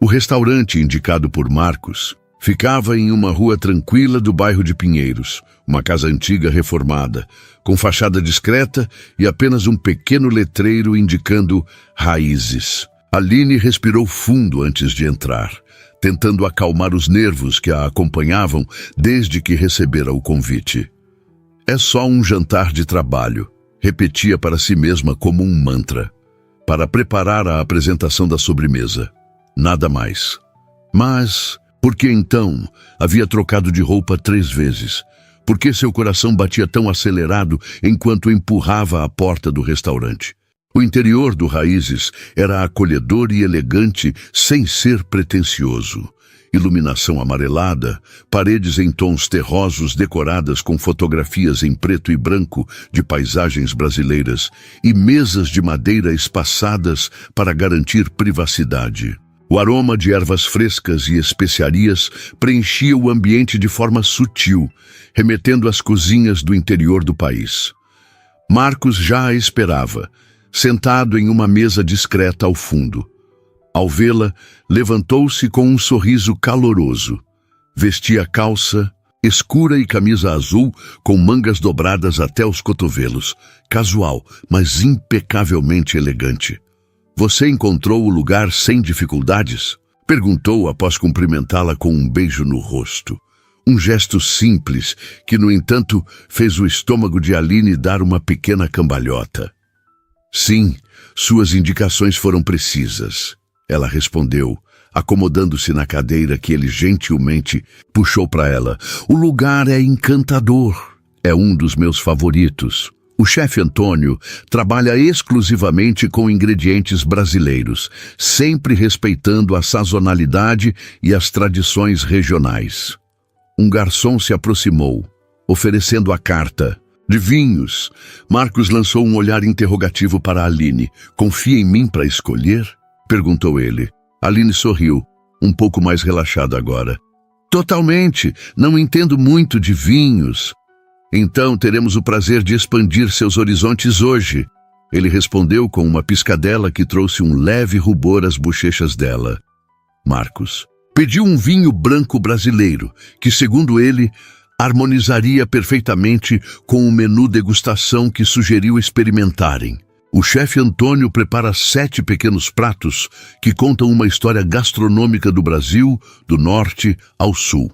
S1: O restaurante indicado por Marcos ficava em uma rua tranquila do bairro de Pinheiros, uma casa antiga reformada, com fachada discreta e apenas um pequeno letreiro indicando Raízes. Aline respirou fundo antes de entrar, tentando acalmar os nervos que a acompanhavam desde que recebera o convite. É só um jantar de trabalho, repetia para si mesma como um mantra, para preparar a apresentação da sobremesa. Nada mais. Mas, por que então havia trocado de roupa 3 vezes? Por que seu coração batia tão acelerado enquanto empurrava a porta do restaurante? O interior do Raízes era acolhedor e elegante sem ser pretensioso. Iluminação amarelada, paredes em tons terrosos decoradas com fotografias em preto e branco de paisagens brasileiras e mesas de madeira espaçadas para garantir privacidade. O aroma de ervas frescas e especiarias preenchia o ambiente de forma sutil, remetendo às cozinhas do interior do país. Marcos já a esperava, sentado em uma mesa discreta ao fundo. Ao vê-la, levantou-se com um sorriso caloroso. Vestia calça escura e camisa azul com mangas dobradas até os cotovelos. Casual, mas impecavelmente elegante. "Você encontrou o lugar sem dificuldades?" perguntou após cumprimentá-la com um beijo no rosto. Um gesto simples que, no entanto, fez o estômago de Aline dar uma pequena cambalhota. "Sim, suas indicações foram precisas", ela respondeu, acomodando-se na cadeira que ele gentilmente puxou para ela. "O lugar é encantador. É um dos meus favoritos. O chefe Antônio trabalha exclusivamente com ingredientes brasileiros, sempre respeitando a sazonalidade e as tradições regionais." Um garçom se aproximou, oferecendo a carta. "De vinhos." Marcos lançou um olhar interrogativo para Aline. "Confia em mim para escolher?" perguntou ele. Aline sorriu, um pouco mais relaxada agora. "Totalmente. Não entendo muito de vinhos." "Então teremos o prazer de expandir seus horizontes hoje." Ele respondeu com uma piscadela que trouxe um leve rubor às bochechas dela. Marcos pediu um vinho branco brasileiro, que, segundo ele, harmonizaria perfeitamente com o menu degustação que sugeriu experimentarem. O chefe Antônio prepara 7 pequenos pratos que contam uma história gastronômica do Brasil, do norte ao sul.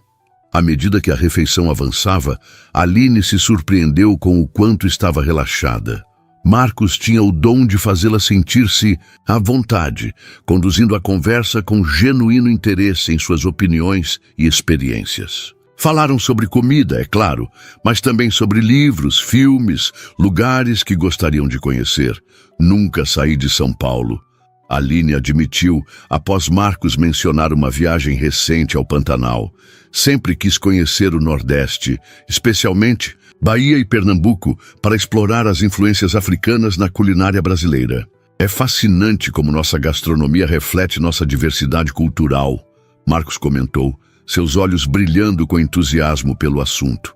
S1: À medida que a refeição avançava, Aline se surpreendeu com o quanto estava relaxada. Marcos tinha o dom de fazê-la sentir-se à vontade, conduzindo a conversa com genuíno interesse em suas opiniões e experiências. Falaram sobre comida, é claro, mas também sobre livros, filmes, lugares que gostariam de conhecer. "Nunca saí de São Paulo", Aline admitiu após Marcos mencionar uma viagem recente ao Pantanal. "Sempre quis conhecer o Nordeste, especialmente Bahia e Pernambuco, para explorar as influências africanas na culinária brasileira. É fascinante como nossa gastronomia reflete nossa diversidade cultural", Marcos comentou, seus olhos brilhando com entusiasmo pelo assunto.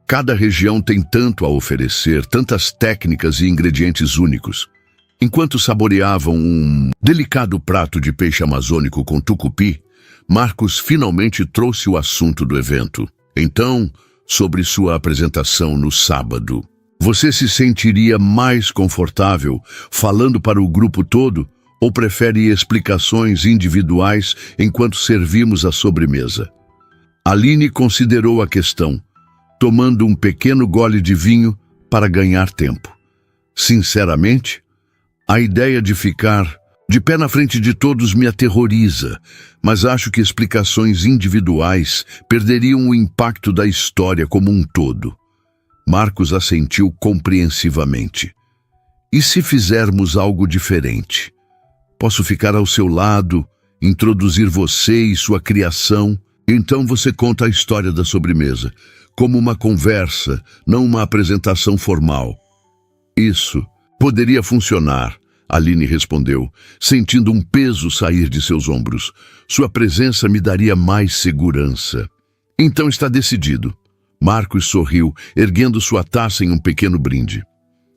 S1: "Cada região tem tanto a oferecer, tantas técnicas e ingredientes únicos." Enquanto saboreavam um delicado prato de peixe amazônico com tucupi, Marcos finalmente trouxe o assunto do evento. "Então, sobre sua apresentação no sábado, você se sentiria mais confortável falando para o grupo todo ou prefere explicações individuais enquanto servimos a sobremesa?" Aline considerou a questão, tomando um pequeno gole de vinho para ganhar tempo. "Sinceramente, a ideia de ficar de pé na frente de todos me aterroriza, mas acho que explicações individuais perderiam o impacto da história como um todo." Marcos assentiu compreensivamente. E se fizermos algo diferente? Posso ficar ao seu lado, introduzir você e sua criação. Então você conta a história da sobremesa, como uma conversa, não uma apresentação formal. Isso poderia funcionar, Aline respondeu, sentindo um peso sair de seus ombros. Sua presença me daria mais segurança. Então está decidido. Marcos sorriu, erguendo sua taça em um pequeno brinde.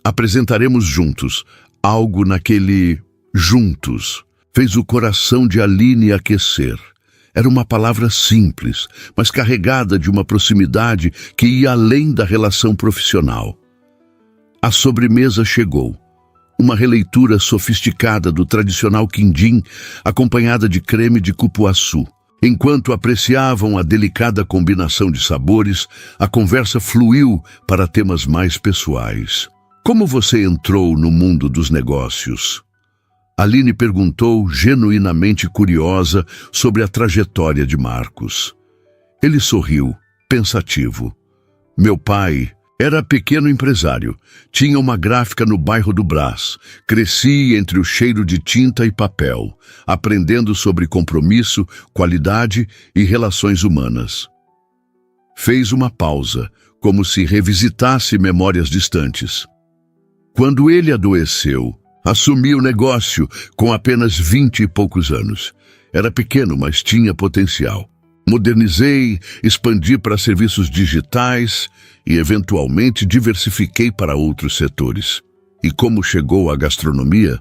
S1: Apresentaremos juntos. Algo naquele juntos fez o coração de Aline aquecer. Era uma palavra simples, mas carregada de uma proximidade que ia além da relação profissional. A sobremesa chegou. Uma releitura sofisticada do tradicional quindim, acompanhada de creme de cupuaçu. Enquanto apreciavam a delicada combinação de sabores, a conversa fluiu para temas mais pessoais. Como você entrou no mundo dos negócios? Aline perguntou, genuinamente curiosa, sobre a trajetória de Marcos. Ele sorriu, pensativo. Meu pai era pequeno empresário. Tinha uma gráfica no bairro do Brás. Cresci entre o cheiro de tinta e papel, aprendendo sobre compromisso, qualidade e relações humanas. Fez uma pausa, como se revisitasse memórias distantes. Quando ele adoeceu, assumi o negócio com apenas 20 e poucos anos. Era pequeno, mas tinha potencial. Modernizei, expandi para serviços digitais e, eventualmente, diversifiquei para outros setores. E como chegou à gastronomia?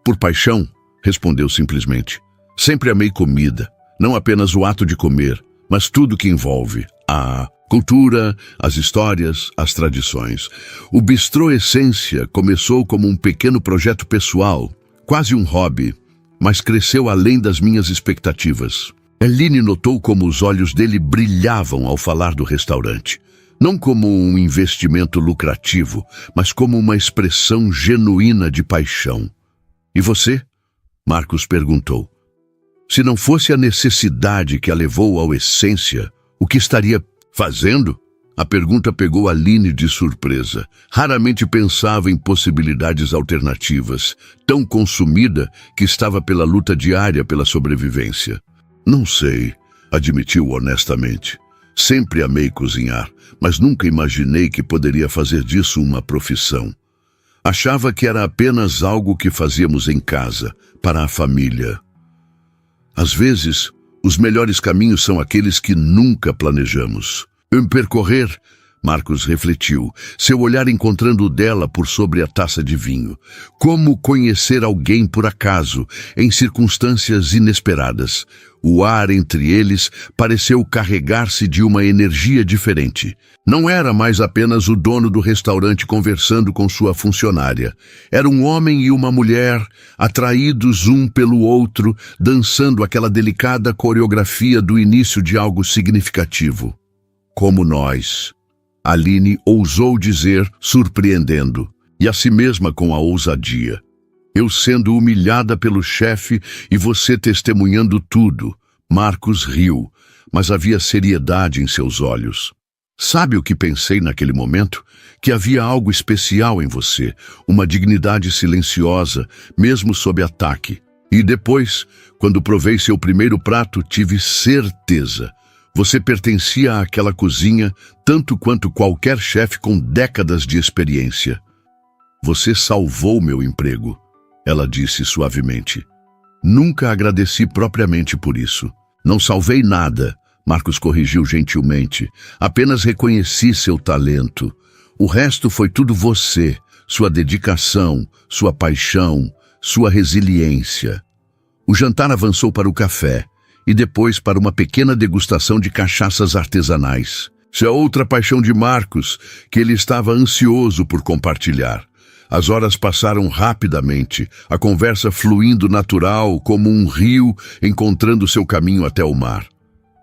S1: Por paixão, respondeu simplesmente. Sempre amei comida, não apenas o ato de comer, mas tudo que envolve a cultura, as histórias, as tradições. O Bistrô Essência começou como um pequeno projeto pessoal, quase um hobby, mas cresceu além das minhas expectativas. Aline notou como os olhos dele brilhavam ao falar do restaurante. Não como um investimento lucrativo, mas como uma expressão genuína de paixão. E você? Marcos perguntou. Se não fosse a necessidade que a levou ao Essência, o que estaria fazendo? A pergunta pegou Aline de surpresa. Raramente pensava em possibilidades alternativas, tão consumida que estava pela luta diária pela sobrevivência. Não sei, admitiu honestamente. Sempre amei cozinhar, mas nunca imaginei que poderia fazer disso uma profissão. Achava que era apenas algo que fazíamos em casa, para a família. Às vezes, os melhores caminhos são aqueles que nunca planejamos. Percorrer, Marcos refletiu, seu olhar encontrando o dela por sobre a taça de vinho. Como conhecer alguém por acaso, em circunstâncias inesperadas. O ar entre eles pareceu carregar-se de uma energia diferente. Não era mais apenas o dono do restaurante conversando com sua funcionária. Era um homem e uma mulher, atraídos um pelo outro, dançando aquela delicada coreografia do início de algo significativo. Como nós. Aline ousou dizer, surpreendendo, e a si mesma com a ousadia. Eu sendo humilhada pelo chefe e você testemunhando tudo. Marcos riu, mas havia seriedade em seus olhos. Sabe o que pensei naquele momento? Que havia algo especial em você, uma dignidade silenciosa, mesmo sob ataque. E depois, quando provei seu primeiro prato, tive certeza. Você pertencia àquela cozinha tanto quanto qualquer chefe com décadas de experiência. Você salvou meu emprego, ela disse suavemente. Nunca agradeci propriamente por isso. Não salvei nada, Marcos corrigiu gentilmente. Apenas reconheci seu talento. O resto foi tudo você, sua dedicação, sua paixão, sua resiliência. O jantar avançou para o café e depois para uma pequena degustação de cachaças artesanais. Isso é outra paixão de Marcos, que ele estava ansioso por compartilhar. As horas passaram rapidamente, a conversa fluindo natural como um rio encontrando seu caminho até o mar.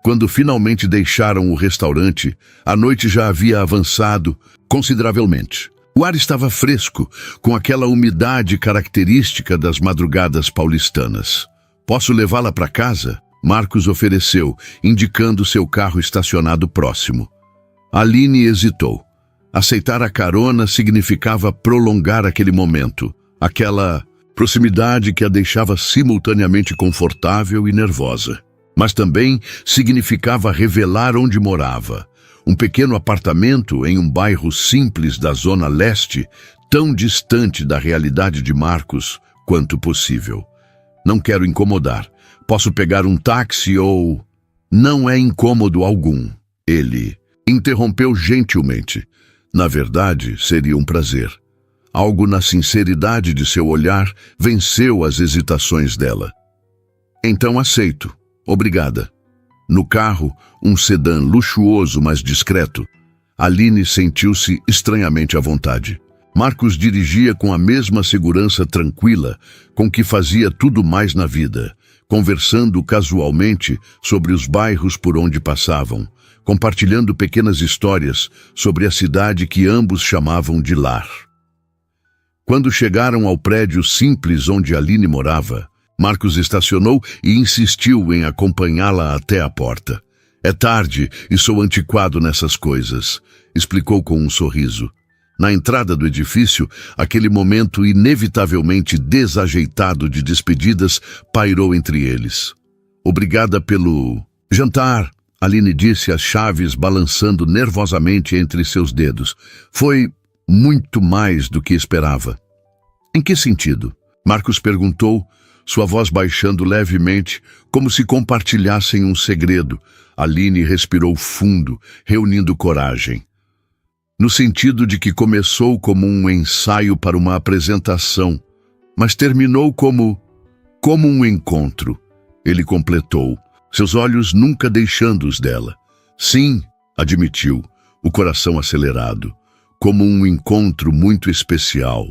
S1: Quando finalmente deixaram o restaurante, a noite já havia avançado consideravelmente. O ar estava fresco, com aquela umidade característica das madrugadas paulistanas. Posso levá-la para casa? Marcos ofereceu, indicando seu carro estacionado próximo. Aline hesitou. Aceitar a carona significava prolongar aquele momento, aquela proximidade que a deixava simultaneamente confortável e nervosa. Mas também significava revelar onde morava. Um pequeno apartamento em um bairro simples da Zona Leste, tão distante da realidade de Marcos quanto possível. Não quero incomodar. Posso pegar um táxi ou... Não é incômodo algum. Ele interrompeu gentilmente. Na verdade, seria um prazer. Algo na sinceridade de seu olhar venceu as hesitações dela. Então aceito. Obrigada. No carro, um sedã luxuoso, mas discreto, Aline sentiu-se estranhamente à vontade. Marcos dirigia com a mesma segurança tranquila com que fazia tudo mais na vida, conversando casualmente sobre os bairros por onde passavam, compartilhando pequenas histórias sobre a cidade que ambos chamavam de lar. Quando chegaram ao prédio simples onde Aline morava, Marcos estacionou e insistiu em acompanhá-la até a porta. É tarde e sou antiquado nessas coisas, explicou com um sorriso. Na entrada do edifício, aquele momento inevitavelmente desajeitado de despedidas pairou entre eles. Obrigada pelo jantar, Aline disse, as chaves balançando nervosamente entre seus dedos. Foi muito mais do que esperava. Em que sentido? Marcos perguntou, sua voz baixando levemente, como se compartilhassem um segredo. Aline respirou fundo, reunindo coragem. No sentido de que começou como um ensaio para uma apresentação, mas terminou como um encontro. Ele completou, seus olhos nunca deixando os dela. Sim, admitiu, o coração acelerado, como um encontro muito especial.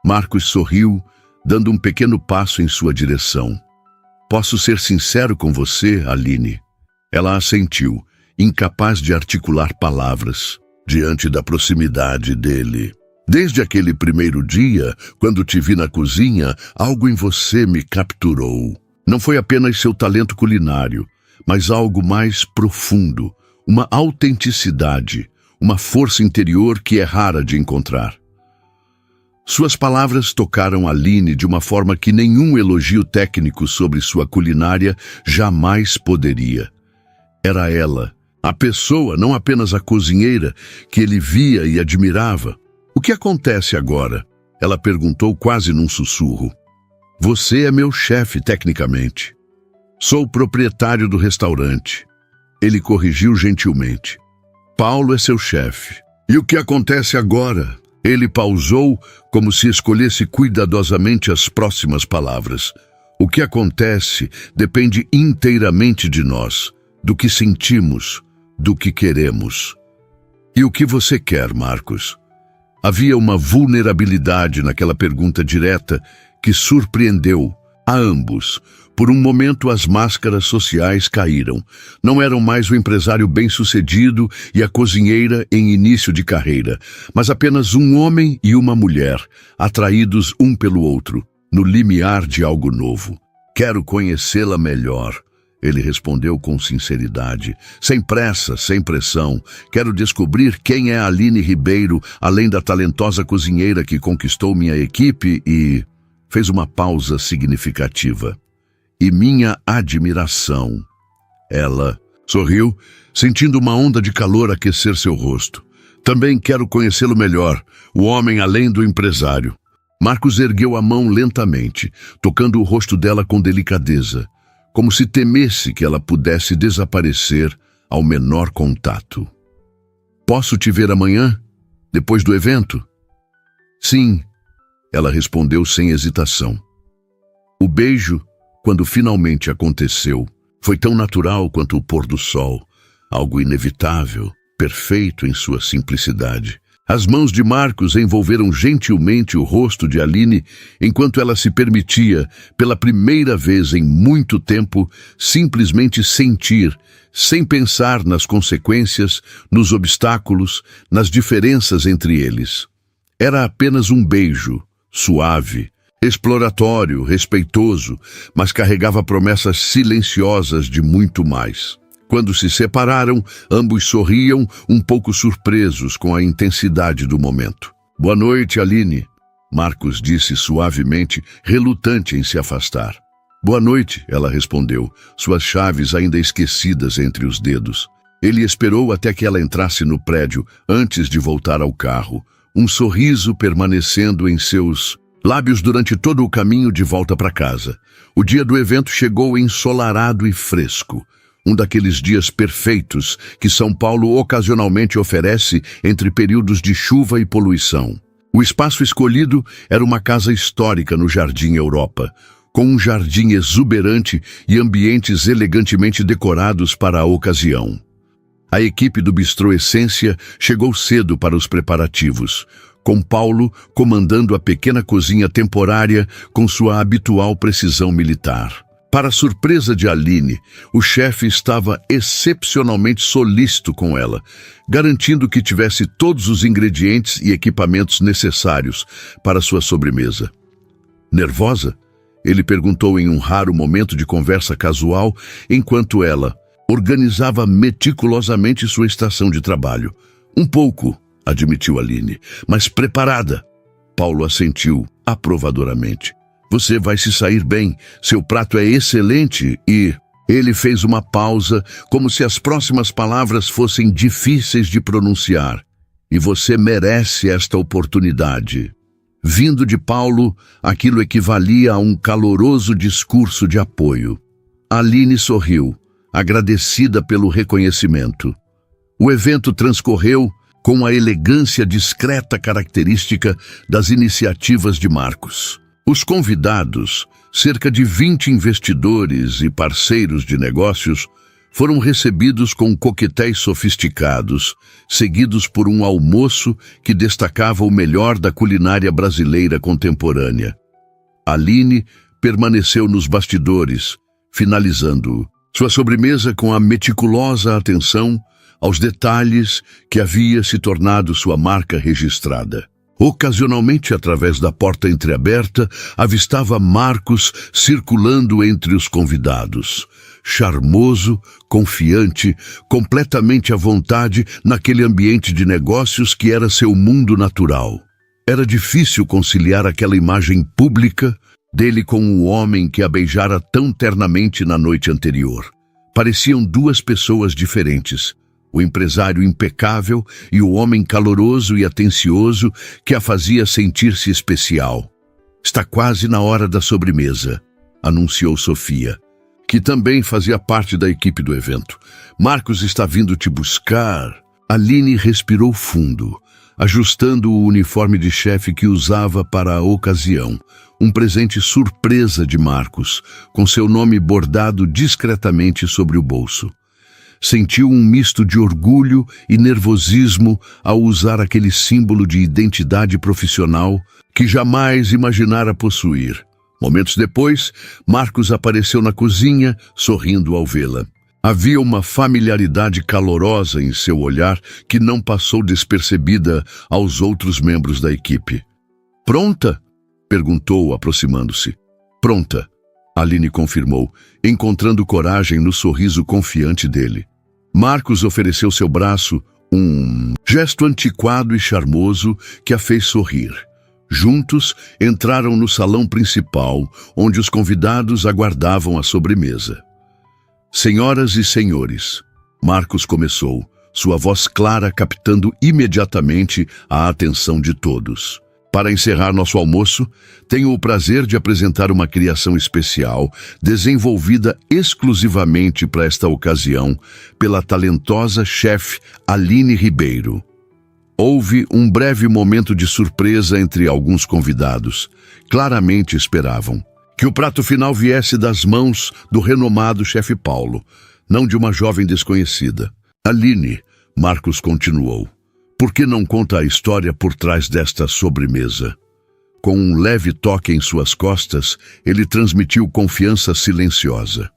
S1: Marcos sorriu, dando um pequeno passo em sua direção. Posso ser sincero com você, Aline? Ela assentiu, incapaz de articular palavras, diante da proximidade dele. Desde aquele primeiro dia, quando te vi na cozinha, algo em você me capturou. Não foi apenas seu talento culinário, mas algo mais profundo, uma autenticidade, uma força interior que é rara de encontrar. Suas palavras tocaram Aline de uma forma que nenhum elogio técnico sobre sua culinária jamais poderia. Era ela, a pessoa, não apenas a cozinheira, que ele via e admirava. O que acontece agora? Ela perguntou quase num sussurro. Você é meu chefe, tecnicamente. Sou o proprietário do restaurante. Ele corrigiu gentilmente. Paulo é seu chefe. E o que acontece agora? Ele pausou como se escolhesse cuidadosamente as próximas palavras. O que acontece depende inteiramente de nós, do que sentimos, do que queremos. E o que você quer, Marcos? Havia uma vulnerabilidade naquela pergunta direta que surpreendeu a ambos. Por um momento as máscaras sociais caíram. Não eram mais o empresário bem-sucedido e a cozinheira em início de carreira, mas apenas um homem e uma mulher, atraídos um pelo outro, no limiar de algo novo. Quero conhecê-la melhor, ele respondeu com sinceridade. Sem pressa, sem pressão. Quero descobrir quem é Aline Ribeiro, além da talentosa cozinheira que conquistou minha equipe e... Fez uma pausa significativa. E minha admiração. Ela sorriu, sentindo uma onda de calor aquecer seu rosto. Também quero conhecê-lo melhor, o homem além do empresário. Marcos ergueu a mão lentamente, tocando o rosto dela com delicadeza, como se temesse que ela pudesse desaparecer ao menor contato. Posso te ver amanhã, depois do evento? Sim, ela respondeu sem hesitação. O beijo, quando finalmente aconteceu, foi tão natural quanto o pôr do sol, algo inevitável, perfeito em sua simplicidade. As mãos de Marcos envolveram gentilmente o rosto de Aline enquanto ela se permitia, pela primeira vez em muito tempo, simplesmente sentir, sem pensar nas consequências, nos obstáculos, nas diferenças entre eles. Era apenas um beijo, suave, exploratório, respeitoso, mas carregava promessas silenciosas de muito mais. Quando se separaram, ambos sorriam, um pouco surpresos com a intensidade do momento. "Boa noite, Aline", Marcos disse suavemente, relutante em se afastar. "Boa noite", ela respondeu, suas chaves ainda esquecidas entre os dedos. Ele esperou até que ela entrasse no prédio, antes de voltar ao carro, um sorriso permanecendo em seus lábios durante todo o caminho de volta para casa. O dia do evento chegou ensolarado e fresco, um daqueles dias perfeitos que São Paulo ocasionalmente oferece entre períodos de chuva e poluição. O espaço escolhido era uma casa histórica no Jardim Europa, com um jardim exuberante e ambientes elegantemente decorados para a ocasião. A equipe do Bistrô Essência chegou cedo para os preparativos, com Paulo comandando a pequena cozinha temporária com sua habitual precisão militar. Para a surpresa de Aline, o chefe estava excepcionalmente solícito com ela, garantindo que tivesse todos os ingredientes e equipamentos necessários para sua sobremesa. Nervosa? Ele perguntou em um raro momento de conversa casual, enquanto ela organizava meticulosamente sua estação de trabalho. "Um pouco", admitiu Aline, "mas preparada." Paulo assentiu aprovadoramente. "Você vai se sair bem, seu prato é excelente e..." Ele fez uma pausa, como se as próximas palavras fossem difíceis de pronunciar. "E você merece esta oportunidade." Vindo de Paulo, aquilo equivalia a um caloroso discurso de apoio. Aline sorriu, agradecida pelo reconhecimento. O evento transcorreu com a elegância discreta característica das iniciativas de Marcos. Os convidados, cerca de 20 investidores e parceiros de negócios, foram recebidos com coquetéis sofisticados, seguidos por um almoço que destacava o melhor da culinária brasileira contemporânea. Aline permaneceu nos bastidores, finalizando sua sobremesa com a meticulosa atenção aos detalhes que havia se tornado sua marca registrada. Ocasionalmente, através da porta entreaberta, avistava Marcos circulando entre os convidados. Charmoso, confiante, completamente à vontade naquele ambiente de negócios que era seu mundo natural. Era difícil conciliar aquela imagem pública dele com o homem que a beijara tão ternamente na noite anterior. Pareciam duas pessoas diferentes, o empresário impecável e o homem caloroso e atencioso que a fazia sentir-se especial. "Está quase na hora da sobremesa", anunciou Sofia, que também fazia parte da equipe do evento. "Marcos está vindo te buscar." Aline respirou fundo, ajustando o uniforme de chefe que usava para a ocasião, um presente surpresa de Marcos, com seu nome bordado discretamente sobre o bolso. Sentiu um misto de orgulho e nervosismo ao usar aquele símbolo de identidade profissional que jamais imaginara possuir. Momentos depois, Marcos apareceu na cozinha, sorrindo ao vê-la. Havia uma familiaridade calorosa em seu olhar que não passou despercebida aos outros membros da equipe. "Pronta?" perguntou, aproximando-se. "Pronta", Aline confirmou, encontrando coragem no sorriso confiante dele. Marcos ofereceu seu braço, um gesto antiquado e charmoso que a fez sorrir. Juntos, entraram no salão principal, onde os convidados aguardavam a sobremesa. "Senhoras e senhores", Marcos começou, sua voz clara captando imediatamente a atenção de todos. "Para encerrar nosso almoço, tenho o prazer de apresentar uma criação especial, desenvolvida exclusivamente para esta ocasião pela talentosa chefe Aline Ribeiro." Houve um breve momento de surpresa entre alguns convidados. Claramente esperavam que o prato final viesse das mãos do renomado chefe Paulo, não de uma jovem desconhecida. "Aline", Marcos continuou, "por que não conta a história por trás desta sobremesa?" Com um leve toque em suas costas, ele transmitiu confiança silenciosa.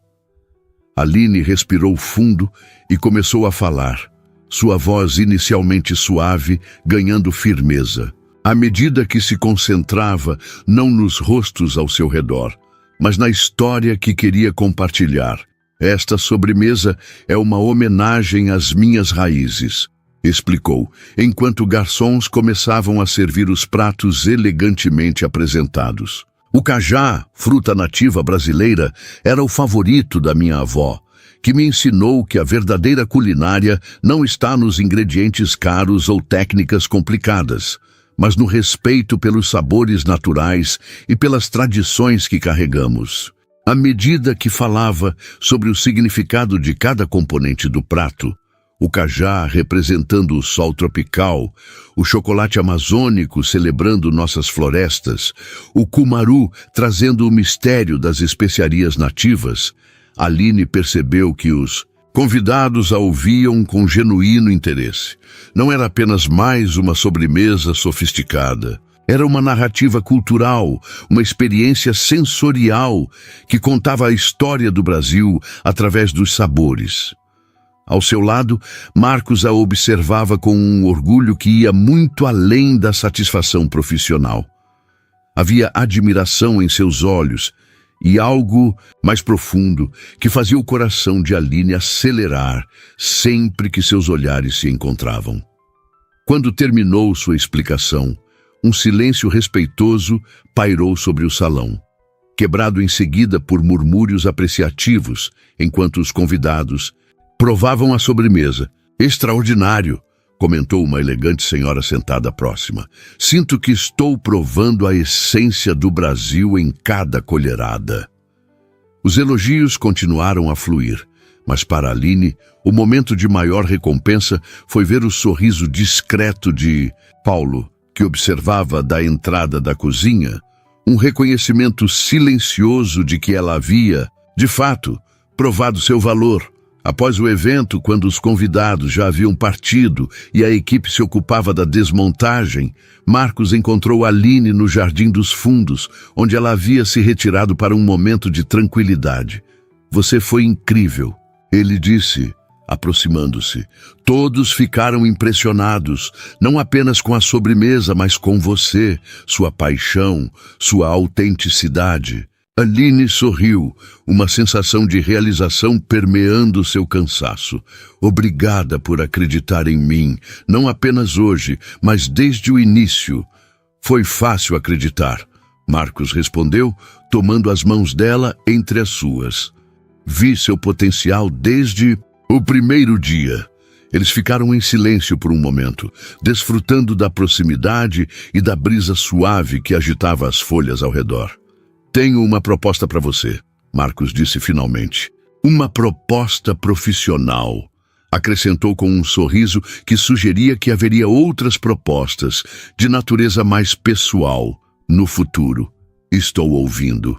S1: Aline respirou fundo e começou a falar, sua voz inicialmente suave, ganhando firmeza, à medida que se concentrava não nos rostos ao seu redor, mas na história que queria compartilhar. Esta sobremesa é uma homenagem às minhas raízes, explicou, enquanto garçons começavam a servir os pratos elegantemente apresentados. O cajá, fruta nativa brasileira, era o favorito da minha avó, que me ensinou que a verdadeira culinária não está nos ingredientes caros ou técnicas complicadas, mas no respeito pelos sabores naturais e pelas tradições que carregamos. À medida que falava sobre o significado de cada componente do prato, o cajá representando o sol tropical, o chocolate amazônico celebrando nossas florestas, o cumaru trazendo o mistério das especiarias nativas, Aline percebeu que os convidados a ouviam com genuíno interesse. Não era apenas mais uma sobremesa sofisticada. Era uma narrativa cultural, uma experiência sensorial que contava a história do Brasil através dos sabores. Ao seu lado, Marcos a observava com um orgulho que ia muito além da satisfação profissional. Havia admiração em seus olhos e algo mais profundo que fazia o coração de Aline acelerar sempre que seus olhares se encontravam. Quando terminou sua explicação, um silêncio respeitoso pairou sobre o salão, quebrado em seguida por murmúrios apreciativos, enquanto os convidados provavam a sobremesa. Extraordinário, comentou uma elegante senhora sentada próxima. Sinto que estou provando a essência do Brasil em cada colherada. Os elogios continuaram a fluir, mas para Aline, o momento de maior recompensa foi ver o sorriso discreto de Paulo, que observava da entrada da cozinha, um reconhecimento silencioso de que ela havia, de fato, provado seu valor. Após o evento, quando os convidados já haviam partido e a equipe se ocupava da desmontagem, Marcos encontrou Aline no Jardim dos Fundos, onde ela havia se retirado para um momento de tranquilidade. Você foi incrível, ele disse, aproximando-se. Todos ficaram impressionados, não apenas com a sobremesa, mas com você, sua paixão, sua autenticidade. Aline sorriu, uma sensação de realização permeando seu cansaço. Obrigada por acreditar em mim, não apenas hoje, mas desde o início. Foi fácil acreditar, Marcos respondeu, tomando as mãos dela entre as suas. Vi seu potencial desde o primeiro dia. Eles ficaram em silêncio por um momento, desfrutando da proximidade e da brisa suave que agitava as folhas ao redor. Tenho uma proposta para você, Marcos disse finalmente. Uma proposta profissional. Acrescentou com um sorriso que sugeria que haveria outras propostas de natureza mais pessoal no futuro. Estou ouvindo.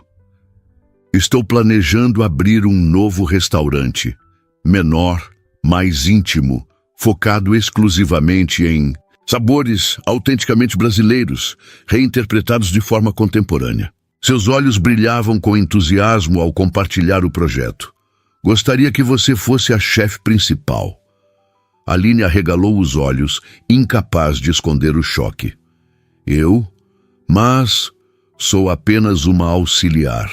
S1: Estou planejando abrir um novo restaurante, menor, mais íntimo, focado exclusivamente em sabores autenticamente brasileiros, reinterpretados de forma contemporânea. Seus olhos brilhavam com entusiasmo ao compartilhar o projeto. Gostaria que você fosse a chefe principal. Aline arregalou os olhos, incapaz de esconder o choque. Eu? Mas sou apenas uma auxiliar.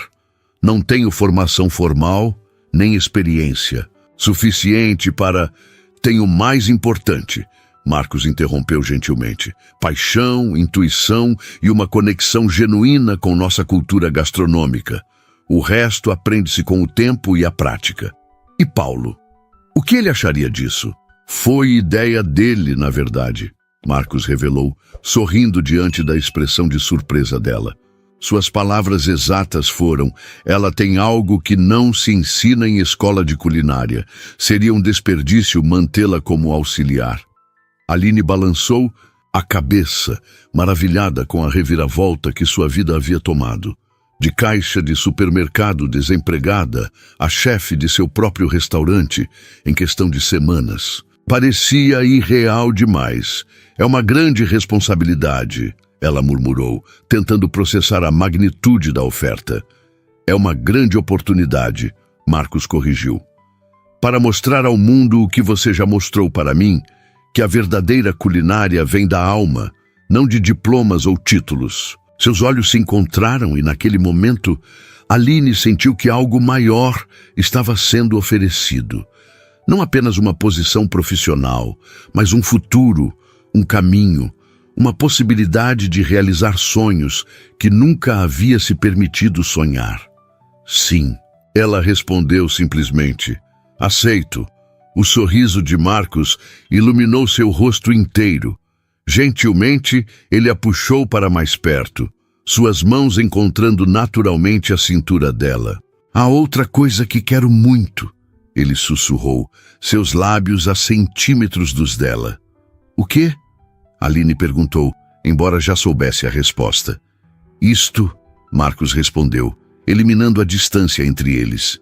S1: Não tenho formação formal, nem experiência suficiente para... Tenho mais importante, Marcos interrompeu gentilmente. Paixão, intuição e uma conexão genuína com nossa cultura gastronômica. O resto aprende-se com o tempo e a prática. E Paulo? O que ele acharia disso? Foi ideia dele, na verdade, Marcos revelou, sorrindo diante da expressão de surpresa dela. Suas palavras exatas foram: ela tem algo que não se ensina em escola de culinária. Seria um desperdício mantê-la como auxiliar. Aline balançou a cabeça, maravilhada com a reviravolta que sua vida havia tomado. De caixa de supermercado desempregada, a chefe de seu próprio restaurante, em questão de semanas. Parecia irreal demais. É uma grande responsabilidade, ela murmurou, tentando processar a magnitude da oferta. É uma grande oportunidade, Marcos corrigiu. Para mostrar ao mundo o que você já mostrou para mim, que a verdadeira culinária vem da alma, não de diplomas ou títulos. Seus olhos se encontraram e, naquele momento, Aline sentiu que algo maior estava sendo oferecido. Não apenas uma posição profissional, mas um futuro, um caminho, uma possibilidade de realizar sonhos que nunca havia se permitido sonhar. Sim, ela respondeu simplesmente. Aceito. O sorriso de Marcos iluminou seu rosto inteiro. Gentilmente, ele a puxou para mais perto, suas mãos encontrando naturalmente a cintura dela. Há outra coisa que quero muito, ele sussurrou, seus lábios a centímetros dos dela. O quê? Aline perguntou, embora já soubesse a resposta. Isto, Marcos respondeu, eliminando a distância entre eles.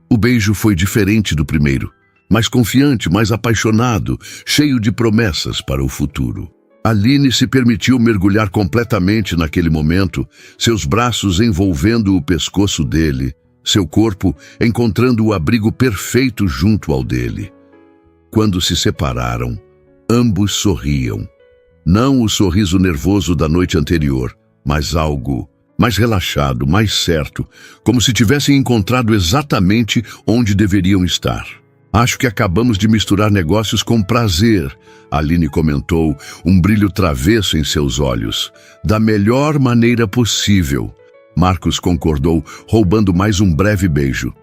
S1: O beijo foi diferente do primeiro, mais confiante, mais apaixonado, cheio de promessas para o futuro. Aline se permitiu mergulhar completamente naquele momento, seus braços envolvendo o pescoço dele, seu corpo encontrando o abrigo perfeito junto ao dele. Quando se separaram, ambos sorriam. Não o sorriso nervoso da noite anterior, mas algo mais relaxado, mais certo, como se tivessem encontrado exatamente onde deveriam estar. Acho que acabamos de misturar negócios com prazer, Aline comentou, um brilho travesso em seus olhos. Da melhor maneira possível. Marcos concordou, roubando mais um breve beijo.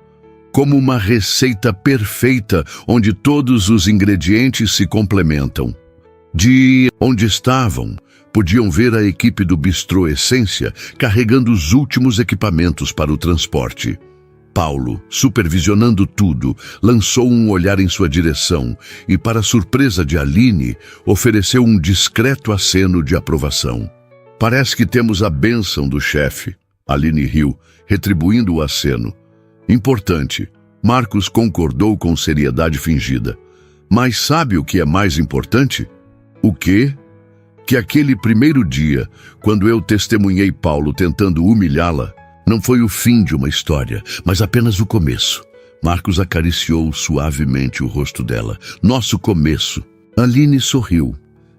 S1: Como uma receita perfeita, onde todos os ingredientes se complementam. De onde estavam, podiam ver a equipe do Bistrô Essência carregando os últimos equipamentos para o transporte. Paulo, supervisionando tudo, lançou um olhar em sua direção e, para surpresa de Aline, ofereceu um discreto aceno de aprovação. Parece que temos a bênção do chefe. Aline riu, retribuindo o aceno. Importante. Marcos concordou com seriedade fingida. Mas sabe o que é mais importante? O quê? Que aquele primeiro dia, quando eu testemunhei Paulo tentando humilhá-la, não foi o fim de uma história, mas apenas o começo. Marcos acariciou suavemente o rosto dela. Nosso começo. Aline sorriu,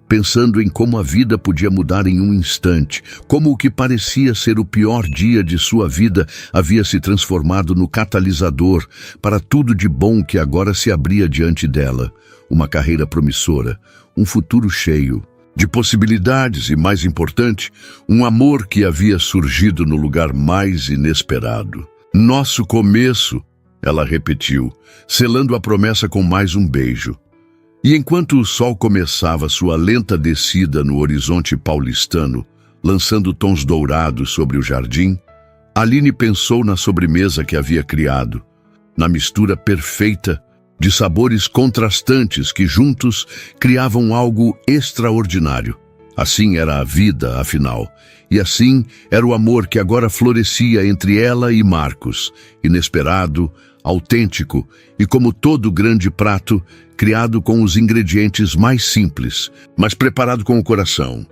S1: pensando em como a vida podia mudar em um instante, como o que parecia ser o pior dia de sua vida havia se transformado no catalisador para tudo de bom que agora se abria diante dela. Uma carreira promissora, um futuro cheio de possibilidades e, mais importante, um amor que havia surgido no lugar mais inesperado. Nosso começo, ela repetiu, selando a promessa com mais um beijo. E enquanto o sol começava sua lenta descida no horizonte paulistano, lançando tons dourados sobre o jardim, Aline pensou na sobremesa que havia criado, na mistura perfeita de sabores contrastantes que juntos criavam algo extraordinário. Assim era a vida, afinal, e assim era o amor que agora florescia entre ela e Marcos, inesperado, autêntico e, como todo grande prato, criado com os ingredientes mais simples, mas preparado com o coração.